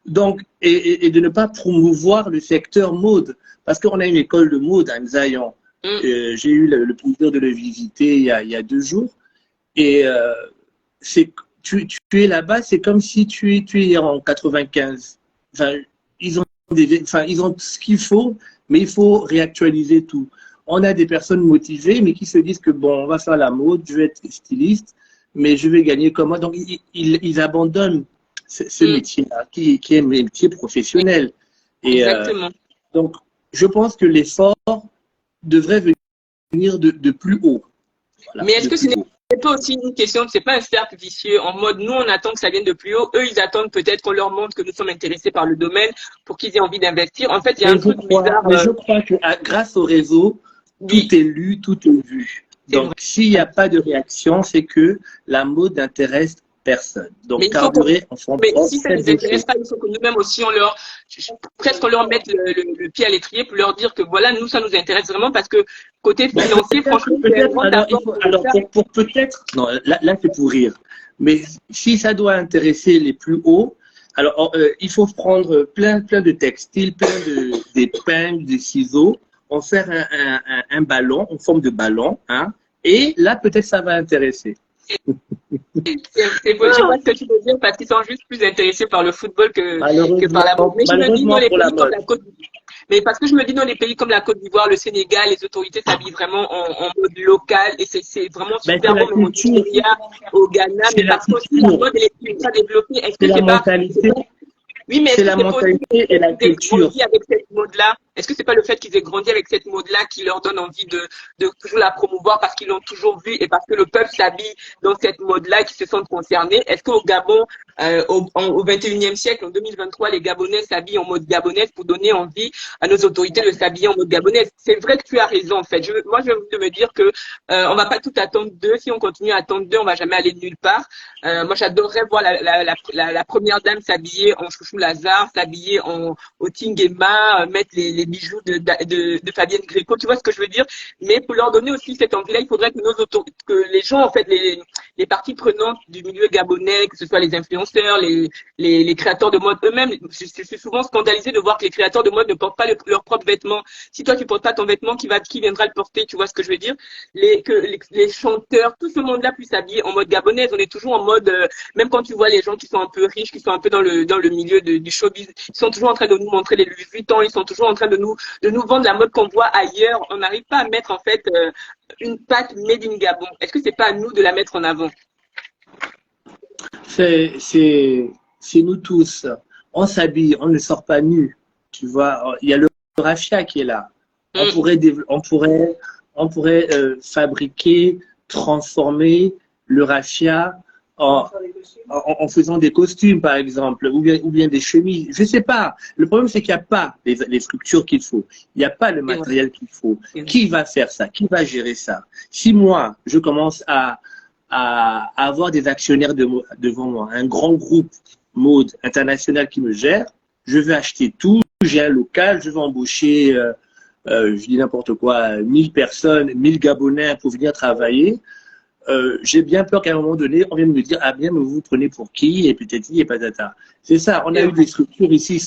Donc, et de ne pas promouvoir le secteur mode. Parce qu'on a une école de mode à Nzayan. J'ai eu le plaisir de le visiter il y a 2 jours. Et tu es là-bas, c'est comme si tu es en 95. Enfin, ils ont ce qu'il faut, mais il faut réactualiser tout. On a des personnes motivées, mais qui se disent que bon, on va faire la mode, je vais être styliste, mais je vais gagner comment? Donc, ils abandonnent ce métier-là, qui est un métier professionnel. Et Exactement. donc, je pense que l'effort devrait venir de plus haut. Voilà, Mais est-ce que ce plus haut. n'est pas aussi une question, c'est pas un cercle vicieux en mode nous on attend que ça vienne de plus haut, eux ils attendent peut-être qu'on leur montre que nous sommes intéressés par le domaine pour qu'ils aient envie d'investir. En fait, il y a un truc bizarre. Mais je crois que grâce au réseau, Oui, tout est lu, tout est vu. c'est vrai. Donc, s'il n'y a pas de réaction, c'est que la mode n'intéresse personne. Donc, Mais il faut carburer en fond de mais porte, si ça ne faites les d'autres intéresse choses. pas, il faut que nous-mêmes aussi presque on leur mette le pied à l'étrier pour leur dire que voilà, nous ça nous intéresse vraiment parce que côté Bon, financier, franchement, c'est un grand apport pour le faire. pour peut-être, non, là c'est pour rire. Mais si ça doit intéresser les plus hauts, alors il faut prendre plein de textiles, d'épingles, de ciseaux, en faire un ballon, en forme de ballon, hein, et là peut-être ça va intéresser. Je vois ce que tu veux dire parce qu'ils sont juste plus intéressés par le football que par la mode. Mais je me dis dans Malheureusement les pour la pays comme mode. la Côte d'Ivoire, mais parce que je me dis dans les pays comme la Côte d'Ivoire, le Sénégal, les autorités s'habillent vraiment en mode local et c'est vraiment Ben, c'est super la bon, même au culture, Nigeria, au Ghana, c'est mais la parce que aussi la culture, mode elle est ultra développée. Est-ce c'est que la c'est mentalité, pas oui, mais est-ce c'est que la c'est pas aussi mentalité et la qu'ils aient culture. grandi avec cette mode-là? Est-ce que c'est pas le fait qu'ils aient grandi avec cette mode-là qui leur donne envie de toujours la promouvoir parce qu'ils l'ont toujours vue et parce que le peuple s'habille dans cette mode-là et qu'ils se sentent concernés? Est-ce qu'au Gabon, au 21e siècle, en 2023, les Gabonais s'habillent en mode gabonaise pour donner envie à nos autorités de s'habiller en mode gabonaise? C'est vrai que tu as raison, en fait. Moi, je veux me dire que on va pas tout attendre d'eux. Si on continue à attendre d'eux, on va jamais aller nulle part. Moi, j'adorerais voir la première dame s'habiller en chouchou Lazare, s'habiller au Tingema, mettre les bijoux de Fabienne Gréco. Tu vois ce que je veux dire? Mais pour leur donner aussi cette envie-là, il faudrait que que les gens, en fait, les parties prenantes du milieu gabonais, que ce soit les influenceurs, les créateurs de mode eux-mêmes, je suis souvent scandalisée de voir que les créateurs de mode ne portent pas leurs propres vêtements. Si toi, tu portes pas ton vêtement, qui viendra le porter? Tu vois ce que je veux dire? Les chanteurs, tout ce monde-là puisse s'habiller en mode gabonaise. On est toujours en mode, même quand tu vois les gens qui sont un peu riches, qui sont un peu dans le milieu du showbiz, ils sont toujours en train de nous montrer les Louis Vuitton, ils sont toujours en train de nous vendre la mode qu'on voit ailleurs. On n'arrive pas à mettre, en fait, une patte made in Gabon. Est-ce que c'est pas à nous de la mettre en avant? C'est nous tous. On s'habille, on ne sort pas nu. Tu vois, il y a le raffia qui est là. On pourrait fabriquer, transformer le raffia en faisant des costumes, par exemple, ou bien des chemises. Je ne sais pas. Le problème, c'est qu'il n'y a pas les structures qu'il faut. Il n'y a pas le matériel qu'il faut. Qui va faire ça? Qui va gérer ça? Si moi, je commence à avoir des actionnaires devant moi, un grand groupe mode international qui me gère, je vais acheter tout, j'ai un local, je vais embaucher, je dis n'importe quoi, 1000 personnes, 1000 Gabonais pour venir travailler. J'ai bien peur qu'à un moment donné, on vienne me dire, ah bien, mais vous vous prenez pour qui? Et peut-être et patata. C'est ça, on a eu des structures ici,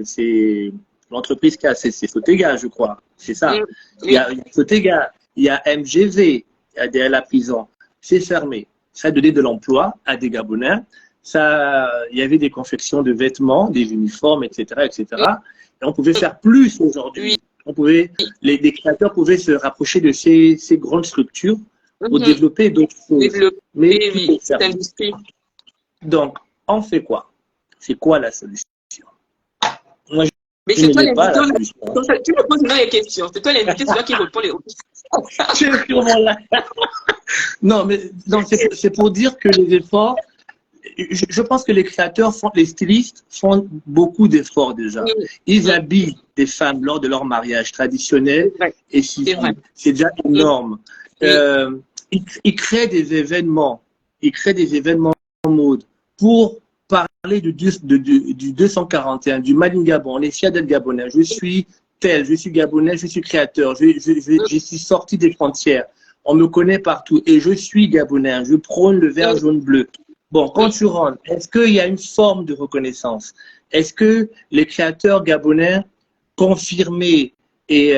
c'est l'entreprise qui a, c'est Sotega, je crois. C'est ça. Il y a Sotega, il y a MGV derrière la prison. C'est fermé. Ça a donné de l'emploi à des Gabonais. Il y avait des confections de vêtements, des uniformes, etc., etc. Et on pouvait faire plus aujourd'hui. Les créateurs pouvaient se rapprocher de ces grandes structures pour développer d'autres choses. Mais cette industrie. Donc, on fait quoi? C'est quoi la solution? Moi, mais c'est toi l'invité. Tu me poses maintenant les questions. C'est toi l'invité, c'est toi qui réponds les questions. Je suis sûrement là. Non, c'est pour dire que les efforts, je pense que les créateurs, les stylistes font beaucoup d'efforts déjà. Ils habillent des femmes lors de leur mariage traditionnel et civil. C'est déjà énorme. Ils créent des événements. Ils créent des événements en mode pour parler du 241, du Mali Gabon, les Fiadel Gabonais. Je suis tel, je suis Gabonais, je suis créateur, je suis sorti des frontières. On me connaît partout et je suis Gabonais. Je prône le vert, jaune, bleu. Bon, quand tu rentres, est-ce qu'il y a une forme de reconnaissance? Est-ce que les créateurs gabonais confirmés et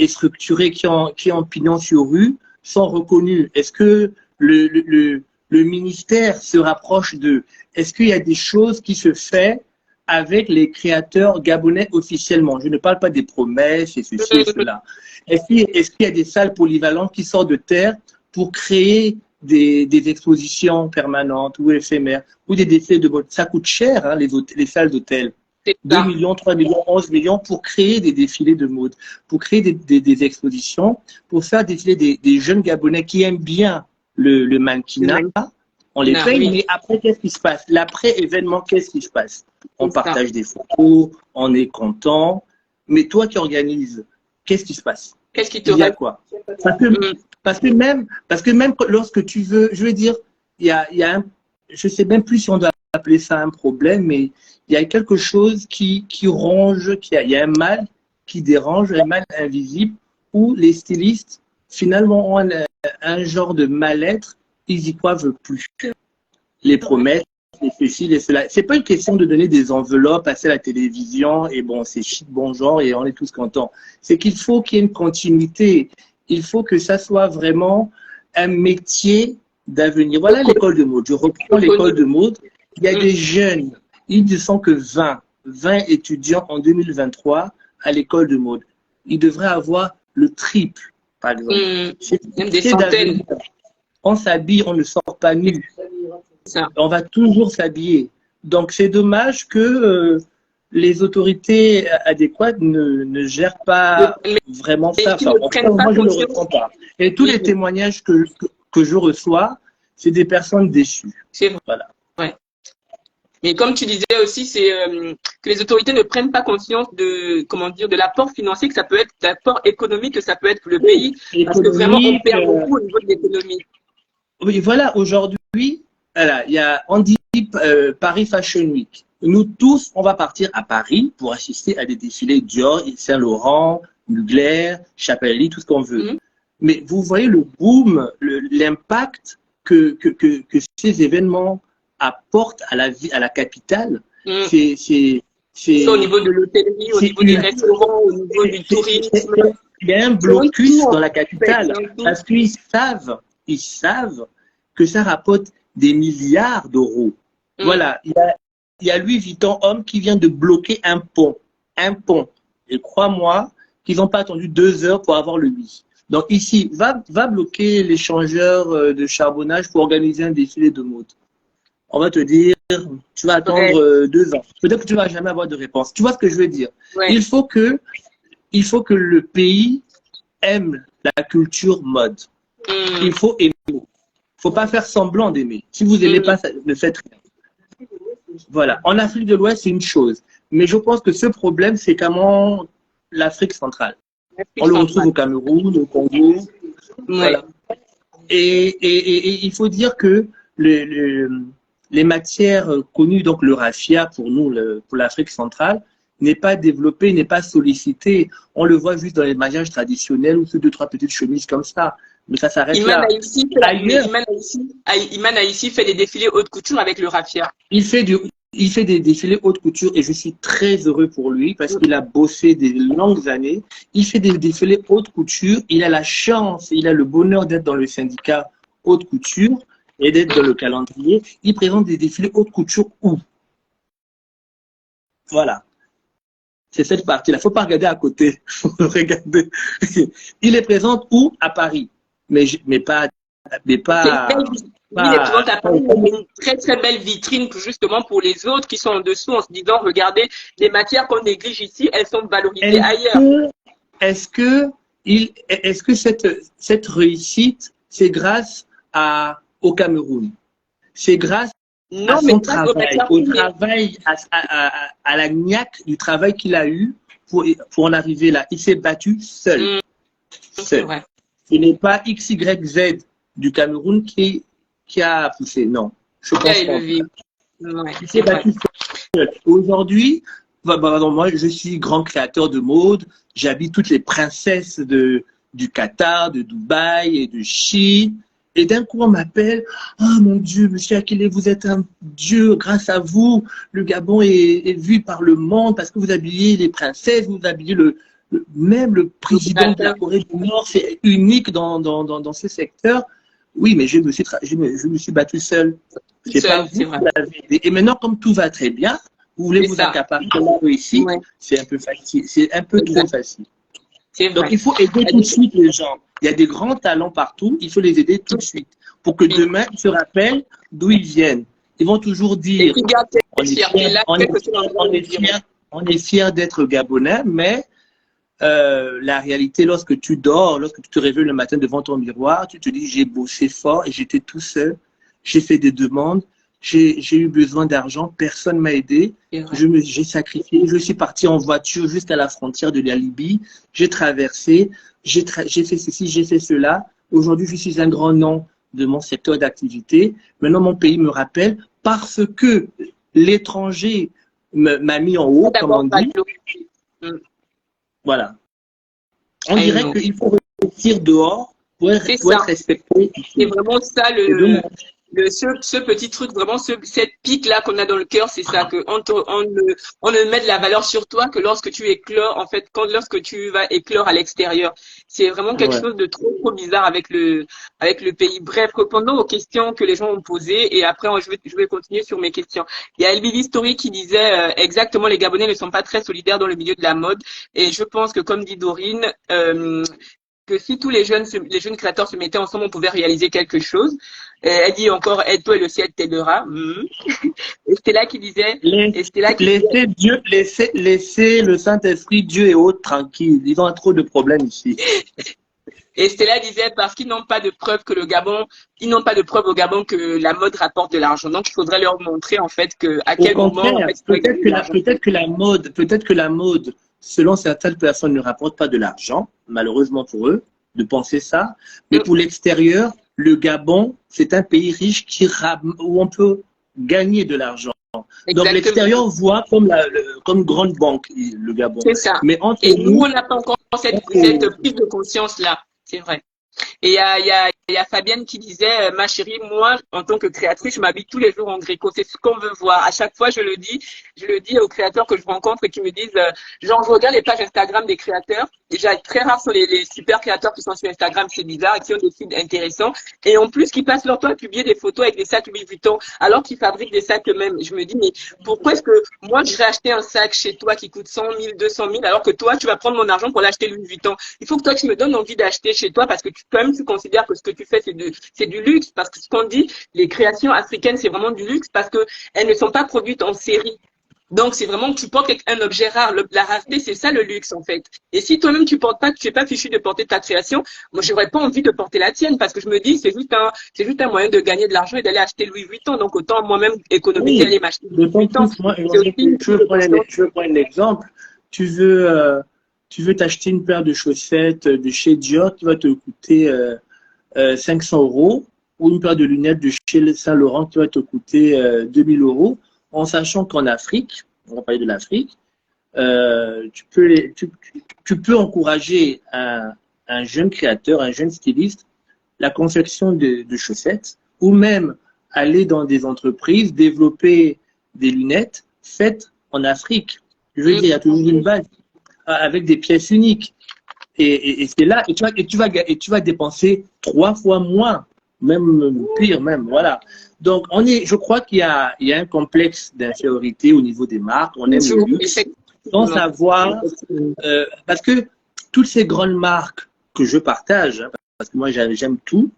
structurés qui ont pignon sur rue sont reconnus? Est-ce que le ministère se rapproche d'eux? Est-ce qu'il y a des choses qui se font avec les créateurs gabonais officiellement? Je ne parle pas des promesses et ceci et cela. Est-ce qu'il y a des salles polyvalentes qui sortent de terre pour créer des expositions permanentes ou éphémères, ou des défilés de mode. Ça coûte cher, hein, les salles d'hôtel. 2 millions, 3 millions, 11 millions pour créer des défilés de mode, pour créer des expositions, pour faire défiler des jeunes Gabonais qui aiment bien le mannequinat. On les paye, oui. Mais après, qu'est-ce qui se passe? L'après-événement, qu'est-ce qui se passe? On partage des photos, on est content. Mais toi qui organises, qu'est-ce qui se passe? Qu'est-ce qui te reste? Quoi? Parce que même lorsque tu veux, je veux dire, il y a un, je sais même plus si on doit appeler ça un problème, mais il y a quelque chose qui ronge, il y a un mal qui dérange, un mal invisible, où les stylistes, finalement, ont un genre de mal-être, ils y croient plus. Les promesses, les ceci, les cela. C'est pas une question de donner des enveloppes, passer à la télévision, et bon, c'est chic, bon genre, et on est tous contents. C'est qu'il faut qu'il y ait une continuité. Il faut que ça soit vraiment un métier d'avenir. Voilà l'école de mode. Je reprends l'école de mode. Il y a des jeunes, ils ne sont que 20 étudiants en 2023 à l'école de mode. Ils devraient avoir le triple, par exemple. Même des centaines. On s'habille, on ne sort pas nu. On va toujours s'habiller. Donc, c'est dommage que les autorités adéquates ne gèrent pas vraiment ça. Enfin, moi, je ne le ressens pas. Et tous les témoignages que je reçois, c'est des personnes déçues. C'est vrai. Voilà. Ouais. Mais comme tu disais aussi, c'est que les autorités ne prennent pas conscience de, comment dire, de l'apport financier que ça peut être, l'apport économique que ça peut être pour le pays. Parce que vraiment, on perd beaucoup au niveau de l'économie. Oui, voilà, aujourd'hui, voilà, on dit Paris Fashion Week. Nous tous, on va partir à Paris pour assister à des défilés Dior, Saint-Laurent, Mugler, Chapelli, tout ce qu'on veut. Mais vous voyez le boom, l'impact que ces événements apportent à la vie, à la capitale. C'est au niveau de l'hôtellerie, au niveau des restaurants, au niveau du tourisme. Il y a un blocus dans la capitale parce qu'ils savent que ça rapporte des milliards d'euros. Voilà, il y a Louis Vuitton Homme qui vient de bloquer un pont. Et crois-moi qu'ils n'ont pas attendu 2 heures pour avoir le oui. Donc ici, va bloquer l'échangeur de charbonnage pour organiser un défilé de mode. On va te dire, tu vas attendre 2 ans. Peut-être que tu ne vas jamais avoir de réponse. Tu vois ce que je veux dire? Il faut que le pays aime la culture mode. Il faut aimer. Il ne faut pas faire semblant d'aimer. Si vous n'aimez pas, ne faites rien. Voilà. En Afrique de l'Ouest, c'est une chose. Mais je pense que ce problème, c'est comment l'Afrique centrale. On le retrouve au Cameroun, au Congo. Voilà. Et il faut dire que les matières connues, donc le raffia pour nous, pour l'Afrique centrale, n'est pas développé, n'est pas sollicité. On le voit juste dans les mariages traditionnels ou sur 2-3 petites chemises comme ça. Mais ça s'arrête là. Iman Aïssi fait des défilés haute couture avec le raffia. Il fait des défilés haute couture et je suis très heureux pour lui parce qu'il a bossé des longues années. Il fait des défilés haute couture. Il a la chance, il a le bonheur d'être dans le syndicat haute couture et d'être dans le calendrier. Il présente des défilés haute couture où? Voilà. C'est cette partie-là. Il ne faut pas regarder à côté. Faut regarder. Il les présente où? À Paris. Mais pas. Il les présente à Paris. Il y a une très très belle vitrine justement pour les autres qui sont en dessous en se disant, regardez, les matières qu'on néglige ici, elles sont valorisées ailleurs. Est-ce que cette réussite, c'est grâce au Cameroun? C'est grâce à son travail, au travail, à la niaque du travail qu'il a eu pour en arriver là. Il s'est battu seul. Seul. Ce n'est pas XYZ du Cameroun qui a poussé. Non. Je pense pas. Il s'est battu seul. Aujourd'hui, moi, je suis grand créateur de mode. J'habite toutes les princesses du Qatar, de Dubaï et de Chine. Et d'un coup, on m'appelle, « Oh mon Dieu, monsieur Akile, vous êtes un Dieu, grâce à vous, le Gabon est vu par le monde parce que vous habillez les princesses, vous habillez même le président de la Corée du Nord, c'est unique dans ce secteur. » Oui, mais je me suis battu seul. C'est pas vous qui l'avez aidé. Et maintenant, comme tout va très bien, vous voulez vous accaparer de la réussite, c'est un peu facile, c'est un peu trop facile. Donc, il faut aider tout de suite les gens. Il y a des grands talents partout, il faut les aider tout de suite. pour que demain, ils se rappellent d'où ils viennent. Ils vont toujours dire, on est fiers d'être Gabonais, mais la réalité, lorsque tu dors, lorsque tu te réveilles le matin devant ton miroir, tu te dis, j'ai bossé fort et j'étais tout seul, j'ai fait des demandes, j'ai eu besoin d'argent, personne m'a aidé, j'ai sacrifié, je suis parti en voiture jusqu'à la frontière de la Libye, j'ai traversé, j'ai fait ceci, j'ai fait cela. Aujourd'hui, je suis un grand nom de mon secteur d'activité. Maintenant, mon pays me rappelle parce que l'étranger m'a mis en haut, comme on dit. Voilà. On dirait qu'il faut ressortir dehors pour être respecté. C'est vraiment ça ce petit truc, vraiment cette pique-là qu'on a dans le cœur, c'est ça, que on ne met de la valeur sur toi que lorsque tu éclores, en fait, lorsque tu vas éclore à l'extérieur. C'est vraiment quelque chose de trop bizarre avec le pays. Bref, répondons aux questions que les gens ont posées et après, je vais continuer sur mes questions. Il y a Elvie Story qui disait exactement, les Gabonais ne sont pas très solidaires dans le milieu de la mode et je pense que comme dit Dorine, que si tous les jeunes créateurs se mettaient ensemble, on pouvait réaliser quelque chose. Elle dit encore, aide-toi et le ciel t'aidera. Et Stella qui disait, laissez le Saint-Esprit, Dieu et autres tranquilles. Ils ont trop de problèmes ici. Et Stella disait, parce qu'ils n'ont pas de preuve que ils n'ont pas de preuve au Gabon que la mode rapporte de l'argent. Donc, il faudrait leur montrer, en fait, à quel moment, en fait, peut-être que la mode, selon certaines personnes, ne rapporte pas de l'argent, malheureusement pour eux, de penser ça. Mais pour l'extérieur, le Gabon, c'est un pays riche où on peut gagner de l'argent. Donc l'extérieur voit comme grande banque, le Gabon. C'est ça. Mais entre nous, on n'a pas encore cette prise de conscience-là. C'est vrai. Et il y a Fabienne qui disait, ma chérie, moi, en tant que créatrice, je m'habille tous les jours en gréco. C'est ce qu'on veut voir. À chaque fois, je le dis aux créateurs que je rencontre et qui me disent, genre, je regarde les pages Instagram des créateurs. Déjà, très rares sont les super créateurs qui sont sur Instagram, c'est bizarre, et qui ont des feeds intéressants. Et en plus, qui passent leur temps à publier des photos avec des sacs Louis Vuitton, alors qu'ils fabriquent des sacs eux-mêmes. Je me dis, mais pourquoi est-ce que moi, je vais acheter un sac chez toi qui coûte 100 000, 200 000, alors que toi, tu vas prendre mon argent pour l'acheter Louis Vuitton? Il faut que toi, tu me donnes envie d'acheter chez toi parce que tu considères que ce que tu fais, c'est du luxe. Parce que ce qu'on dit, les créations africaines, c'est vraiment du luxe parce que elles ne sont pas produites en série. Donc, c'est vraiment que tu portes un objet rare. La rareté, c'est ça le luxe, en fait. Et si toi-même, tu n'es pas fichu de porter ta création, moi, j'aurais pas envie de porter la tienne parce que je me dis, c'est juste un moyen de gagner de l'argent et d'aller acheter Louis Vuitton. Donc, autant moi-même économiser, aller m'acheter Louis Vuitton. Je veux prendre un exemple. Tu veux t'acheter une paire de chaussettes de chez Dior qui va te coûter 500 € ou une paire de lunettes de chez Saint-Laurent qui va te coûter 2000 €. En sachant qu'en Afrique, on va parler de l'Afrique, tu peux encourager un jeune créateur, un jeune styliste, la confection de chaussettes, ou même aller dans des entreprises, développer des lunettes faites en Afrique. Je veux dire, il y a toujours une base avec des pièces uniques. Et c'est là, et tu vas dépenser 3 fois moins, même pire même, voilà. Donc, je crois qu'il y a un complexe d'infériorité au niveau des marques. On aime le luxe, sans savoir, parce que toutes ces grandes marques que je partage, hein, parce que moi j'aime toutes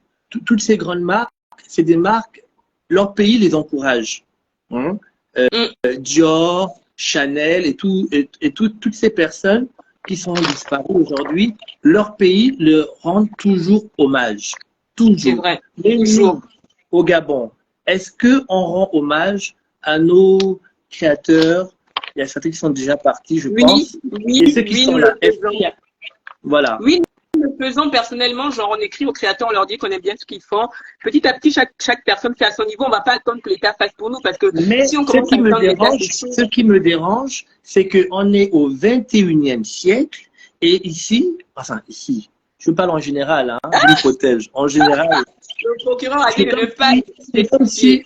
ces grandes marques, c'est des marques, leur pays les encourage. Hein. Dior, Chanel et toutes ces personnes qui sont disparues aujourd'hui, leur pays leur rend toujours hommage. Toujours. C'est vrai. Toujours. Au Gabon, est-ce qu'on rend hommage à nos créateurs? Il y a certains qui sont déjà partis, je pense. Oui, et ceux qui sont là. Voilà. Oui, nous le faisons personnellement, genre on écrit aux créateurs, on leur dit qu'on aime bien ce qu'ils font. Petit à petit, chaque personne fait à son niveau. On ne va pas attendre que l'État fasse pour nous parce que si on commence ce qui me dérange, c'est qu'on est au 21e siècle et ici, je parle en général, hein, je me protège. En général, le procureur a dit de ne pas.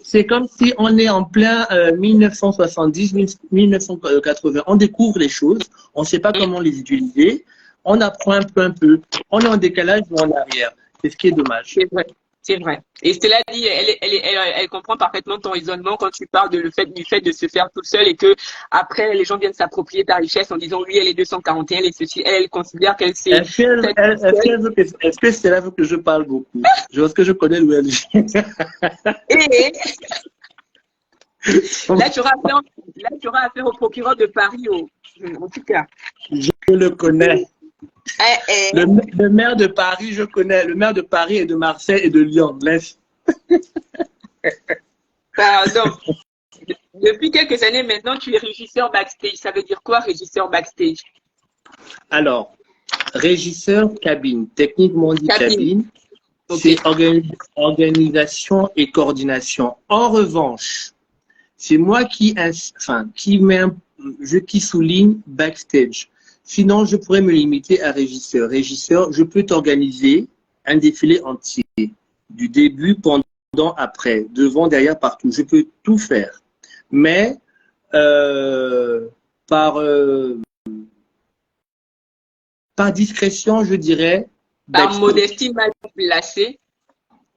C'est comme si on est en plein 1970, 1980. On découvre les choses, on ne sait pas comment les utiliser, on apprend un peu. On est en décalage ou en arrière. C'est ce qui est dommage. C'est vrai. C'est vrai. Et Stella dit, elle comprend parfaitement ton raisonnement quand tu parles du fait de se faire tout seul et que après les gens viennent s'approprier ta richesse en disant oui, elle est 241, elle est ceci. Elle considère qu'elle s'est faite toute seule. Est-ce que Stella veut que je parle beaucoup? Je pense que je connais d'où elle vient. Et là, tu auras affaire au procureur de Paris, en tout cas. Je le connais. Eh. Le maire de Paris, je connais. Le maire de Paris et de Marseille et de Lyon. Laisse. Pardon. Depuis quelques années maintenant, tu es régisseur backstage. Ça veut dire quoi, régisseur backstage? Alors, régisseur cabine, techniquement dit cabine, Okay. c'est organisation et coordination. En revanche, c'est moi qui souligne backstage. Sinon, je pourrais me limiter à régisseur. Régisseur, je peux t'organiser un défilé entier, du début, pendant, après, devant, derrière, partout. Je peux tout faire. Mais par discrétion, je dirais. Par backstage. modestie mal placée.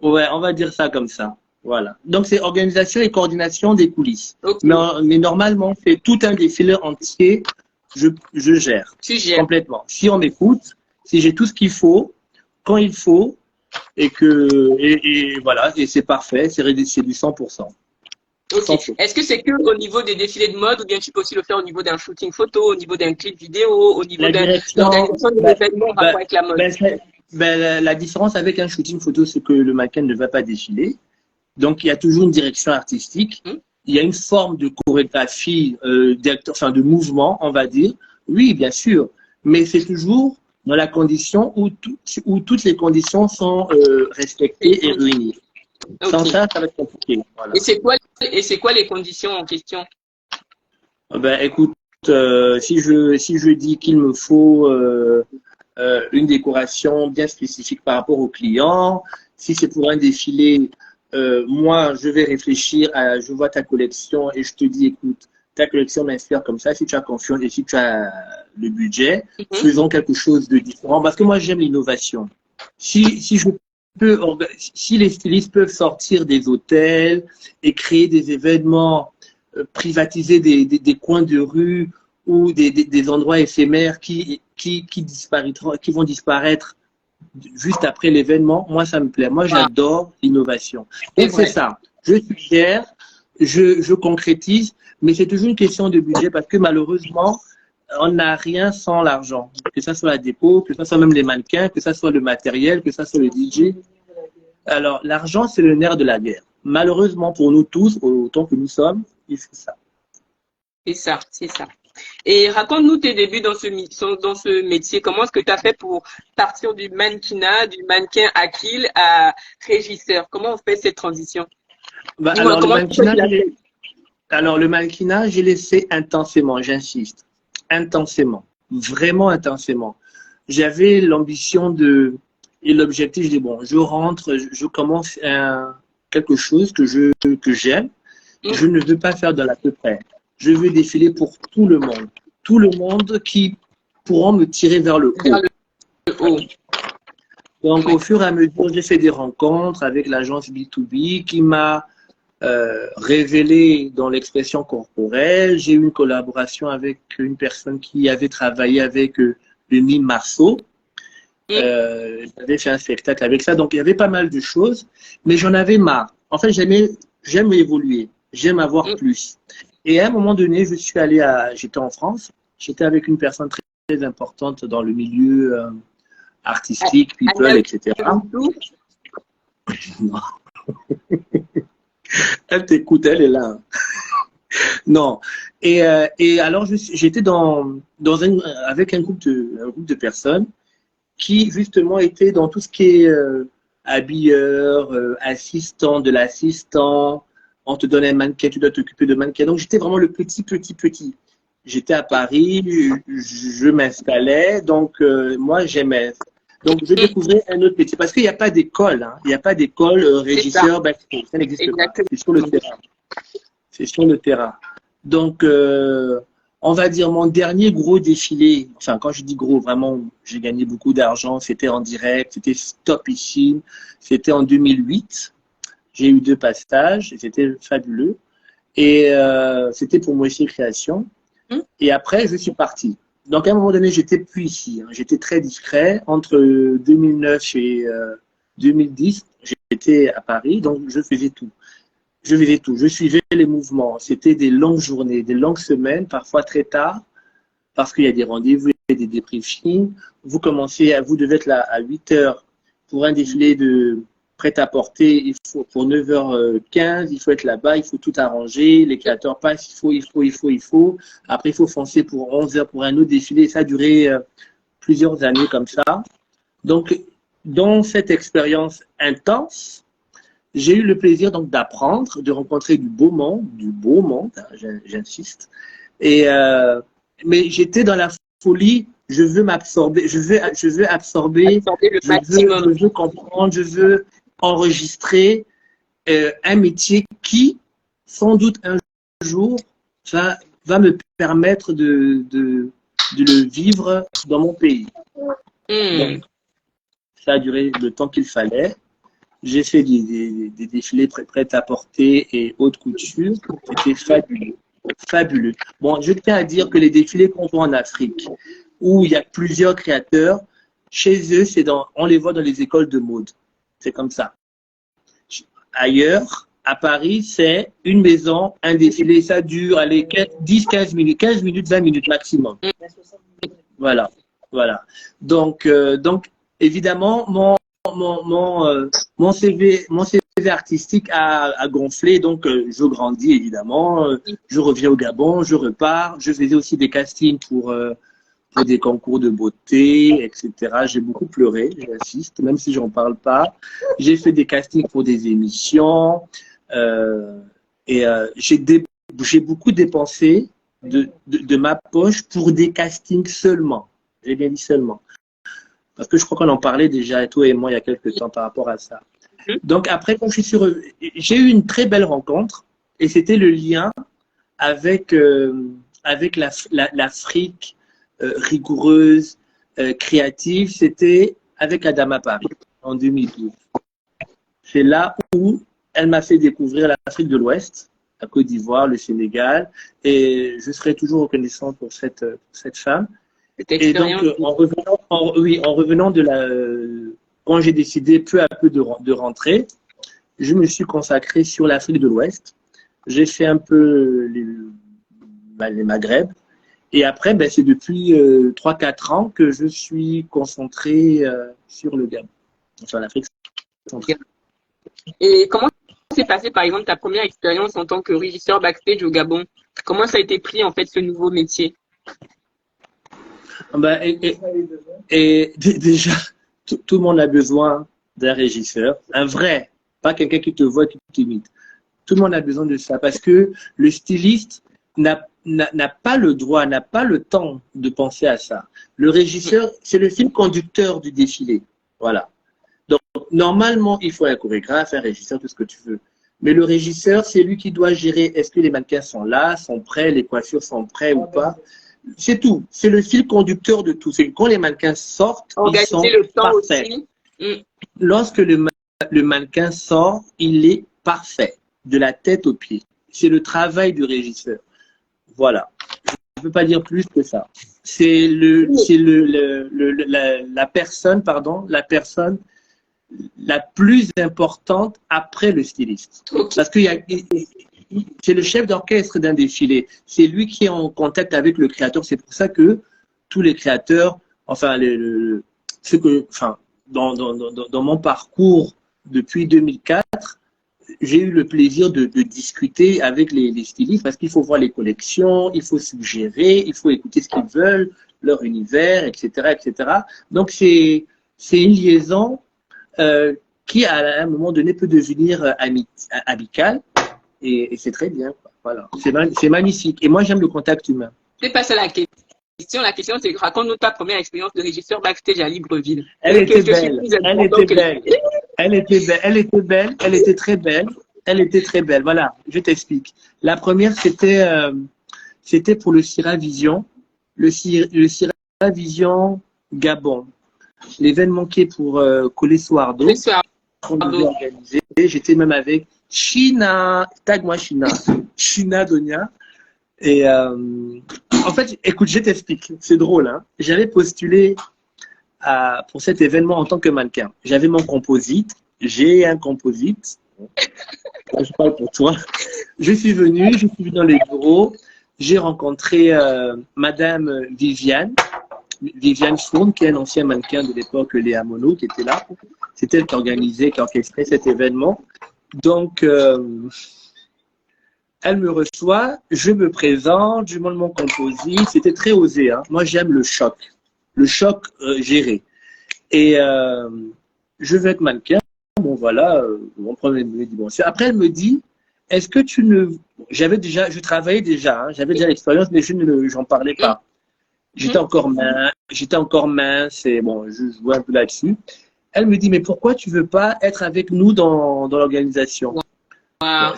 Ouais, on va dire ça comme ça. Voilà. Donc, c'est organisation et coordination des coulisses. Okay. Mais normalement, c'est tout un défilé entier. Je gère. Tu gères. Complètement. Si on m'écoute, si j'ai tout ce qu'il faut, quand il faut, et voilà, et c'est parfait, c'est du 100%. Ok. Est-ce que c'est que au niveau des défilés de mode ou bien tu peux aussi le faire au niveau d'un shooting photo, au niveau d'un clip vidéo, au niveau de l'organisation de l'événement en rapport avec la mode? La différence avec un shooting photo, c'est que le mannequin ne va pas défiler. Donc, il y a toujours une direction artistique. Il y a une forme de chorégraphie, de mouvement, on va dire. Oui, bien sûr. Mais c'est toujours dans la condition où toutes les conditions sont respectées et réunies. Okay. Sans ça, ça va être compliqué. Voilà. Et c'est quoi les conditions en question? Ben, écoute, si je dis qu'il me faut une décoration bien spécifique par rapport au client, si c'est pour un défilé, moi, je vais réfléchir je vois ta collection et je te dis, écoute, ta collection m'inspire comme ça. Si tu as confiance et si tu as le budget, faisons quelque chose de différent. Parce que moi, j'aime l'innovation. Si les stylistes peuvent sortir des hôtels et créer des événements, privatiser des coins de rue ou des endroits éphémères qui vont disparaître juste après l'événement, moi, ça me plaît. Moi, j'adore l'innovation. Donc, c'est ça. Je suggère, je concrétise, mais c'est toujours une question de budget parce que malheureusement, on n'a rien sans l'argent. Que ça soit la dépôt, que ça soit même les mannequins, que ça soit le matériel, que ça soit le DJ. Alors, l'argent, c'est le nerf de la guerre. Malheureusement, pour nous tous, autant que nous sommes, il faut ça. C'est ça, c'est ça. Et raconte-nous tes débuts dans ce métier. Comment est-ce que tu as fait pour partir du mannequinat, du mannequin Akil à régisseur? Comment on fait cette transition? Alors, le mannequinat, j'ai laissé intensément, j'insiste. Intensément. Vraiment intensément. J'avais l'ambition et l'objectif, je dis bon, je rentre, je commence quelque chose que j'aime. Je ne veux pas faire de l'à peu près. Je veux défiler pour tout le monde. Tout le monde qui pourront me tirer vers le haut. Donc, au fur et à mesure, j'ai fait des rencontres avec l'agence B2B qui m'a révélé dans l'expression corporelle. J'ai eu une collaboration avec une personne qui avait travaillé avec le mime Marceau. J'avais fait un spectacle avec ça. Donc, il y avait pas mal de choses, mais j'en avais marre. En fait, j'aime évoluer. J'aime avoir plus. Et à un moment donné, j'étais en France, j'étais avec une personne très, très importante dans le milieu artistique, people, etc. Non. Elle t'écoute, elle est là. Non. Et alors, j'étais avec un groupe de personnes qui, justement, étaient dans tout ce qui est habilleur, assistant de l'assistant. On te donne un mannequin, tu dois t'occuper de mannequin. Donc, j'étais vraiment le petit. J'étais à Paris, je m'installais, donc moi, j'aimais. Donc, je découvrais un autre métier. Parce qu'il n'y a pas d'école. Hein. Il n'y a pas d'école régisseur, backstage. Ça n'existe pas. C'est sur le terrain. C'est sur le terrain. Donc, on va dire, mon dernier gros défilé, enfin, quand je dis gros, vraiment, j'ai gagné beaucoup d'argent, c'était en direct, c'était topissime, c'était en 2008. J'ai eu 2 passages, et c'était fabuleux. Et c'était pour Moïse Création. Et après, je suis parti. Donc, à un moment donné, j'étais plus ici. Hein. J'étais très discret. Entre 2009 et 2010, j'étais à Paris, donc je faisais tout. Je faisais tout. Je suivais les mouvements. C'était des longues journées, des longues semaines, parfois très tard, parce qu'il y a des rendez-vous, il y a des débriefings. Vous devez être là à 8 heures pour un défilé de prêt-à-porter. Il faut, pour 9h15, il faut être là-bas, il faut tout arranger. Les créateurs passent, il faut. Après, il faut foncer pour 11 heures pour un autre défilé. Ça a duré plusieurs années comme ça. Donc, dans cette expérience intense, j'ai eu le plaisir donc d'apprendre, de rencontrer du beau monde, j'insiste. Et mais j'étais dans la folie. Je veux m'absorber, je veux absorber, je veux comprendre, je veux enregistrer un métier qui, sans doute un jour, va me permettre de le vivre dans mon pays. Donc, ça a duré le temps qu'il fallait. J'ai fait des défilés prêts à porter et haute couture. C'était fabuleux. Fabuleux. Bon, je tiens à dire que les défilés qu'on voit en Afrique, où il y a plusieurs créateurs, chez eux, on les voit dans les écoles de mode. C'est comme ça. Ailleurs, à Paris, c'est une maison, un défilé, ça dure, allez, 10, 15 minutes, 20 minutes maximum. Voilà. Donc évidemment, mon CV artistique a gonflé, donc je grandis évidemment, je reviens au Gabon, je repars, je faisais aussi des castings pour des concours de beauté, etc. J'ai beaucoup pleuré, j'insiste, même si j'en parle pas. J'ai fait des castings pour des émissions j'ai beaucoup dépensé de ma poche pour des castings seulement. J'ai bien dit seulement. Parce que je crois qu'on en parlait déjà, toi et moi, il y a quelques temps par rapport à ça. Donc après, quand j'ai eu une très belle rencontre et c'était le lien avec l'Afrique rigoureuse, créative. C'était avec Adama Paris en 2012. C'est là où elle m'a fait découvrir l'Afrique de l'Ouest, la Côte d'Ivoire, le Sénégal, et je serai toujours reconnaissant pour cette femme. Et donc, en revenant quand j'ai décidé peu à peu de rentrer, je me suis consacré sur l'Afrique de l'Ouest. J'ai fait un peu les Maghreb. Et après, c'est depuis 3-4 ans que je suis concentré sur le Gabon, sur l'Afrique centrale. Et comment s'est passé, par exemple, ta première expérience en tant que régisseur backstage au Gabon? Comment ça a été pris, en fait, ce nouveau métier? Déjà, tout le monde a besoin d'un régisseur, un vrai, pas quelqu'un qui te voit et qui t'imite. Tout le monde a besoin de ça parce que le styliste n'a pas le droit, n'a pas le temps de penser à ça. Le régisseur, c'est le fil conducteur du défilé. Voilà. Donc, normalement, il faut un chorégraphe, un régisseur, tout ce que tu veux. Mais le régisseur, c'est lui qui doit gérer est-ce que les mannequins sont là, sont prêts, les coiffures sont prêtes ou pas. C'est tout. C'est le fil conducteur de tout. C'est quand les mannequins sortent, ils sont parfaits. Lorsque le mannequin sort, il est parfait, de la tête aux pieds. C'est le travail du régisseur. Voilà. Je ne peux pas dire plus que ça. C'est la personne la plus importante après le styliste. Parce que c'est le chef d'orchestre d'un défilé. C'est lui qui est en contact avec le créateur. C'est pour ça que tous les créateurs, dans mon parcours depuis 2004, j'ai eu le plaisir de discuter avec les stylistes parce qu'il faut voir les collections, il faut suggérer, il faut écouter ce qu'ils veulent, leur univers, etc., etc. Donc, c'est une liaison qui, à un moment donné, peut devenir amicale et c'est très bien. Voilà. C'est magnifique. Et moi, j'aime le contact humain. C'est pas ça la question. La question, c'est raconte-nous ta première expérience de régisseur backstage à Libreville. Elle était belle. Elle était très belle. Elle était très belle. Voilà, je t'explique. La première, c'était C'était pour le CIRA-Vision, le CIRA-Vision Gabon. L'événement qui est pour Collé Soardo. On devait organiser. J'étais même avec China, tag-moi China, China Donia. Et en fait, écoute, je t'explique, c'est drôle, hein. J'avais postulé pour cet événement en tant que mannequin. J'avais mon composite, j'ai un composite. Je parle pour toi. Je suis venu dans les bureaux, j'ai rencontré Madame Viviane Fourne, qui est un ancien mannequin de l'époque, Léa Mono, qui était là. C'est elle qui organisait, qui orchestrait cet événement. Donc, elle me reçoit, je me présente, je montre mon composite. C'était très osé, hein. Moi, j'aime le choc géré. Et je veux être mannequin. Bon, voilà, mon premier me dit bon. Après, elle me dit, est-ce que tu ne... je travaillais déjà, hein, j'avais déjà l'expérience, mais j'en parlais pas. J'étais encore mince et bon, je jouais un peu là-dessus. Elle me dit, mais pourquoi tu veux pas être avec nous dans l'organisation? Bon,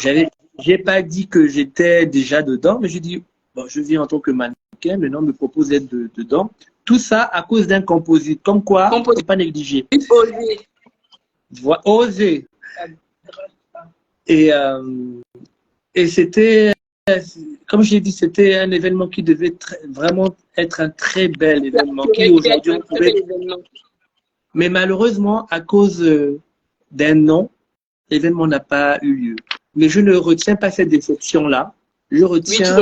j'ai pas dit que j'étais déjà dedans, mais j'ai dit, bon, je viens en tant que mannequin, maintenant on me propose d'être dedans. Tout ça à cause d'un composite. Comme quoi, c'est pas négligé. Oser. Et c'était, comme je l'ai dit, c'était un événement qui devait vraiment être un très bel événement. Qui aujourd'hui on pouvait... Mais malheureusement, à cause d'un nom, l'événement n'a pas eu lieu. Mais je ne retiens pas cette déception-là. Je retiens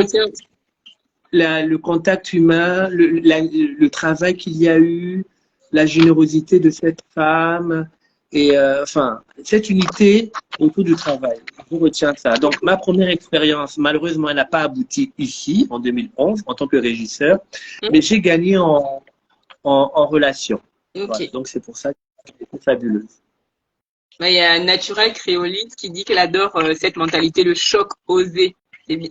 le contact humain, le travail qu'il y a eu, la générosité de cette femme et enfin, cette unité autour du travail. Je retiens ça. Donc, ma première expérience, malheureusement, elle n'a pas abouti ici, en 2011, en tant que régisseur, mais j'ai gagné en relation. Okay. Voilà, donc, c'est pour ça que c'est fabuleux. Il y a Naturel Créolite qui dit qu'elle adore cette mentalité, le choc osé.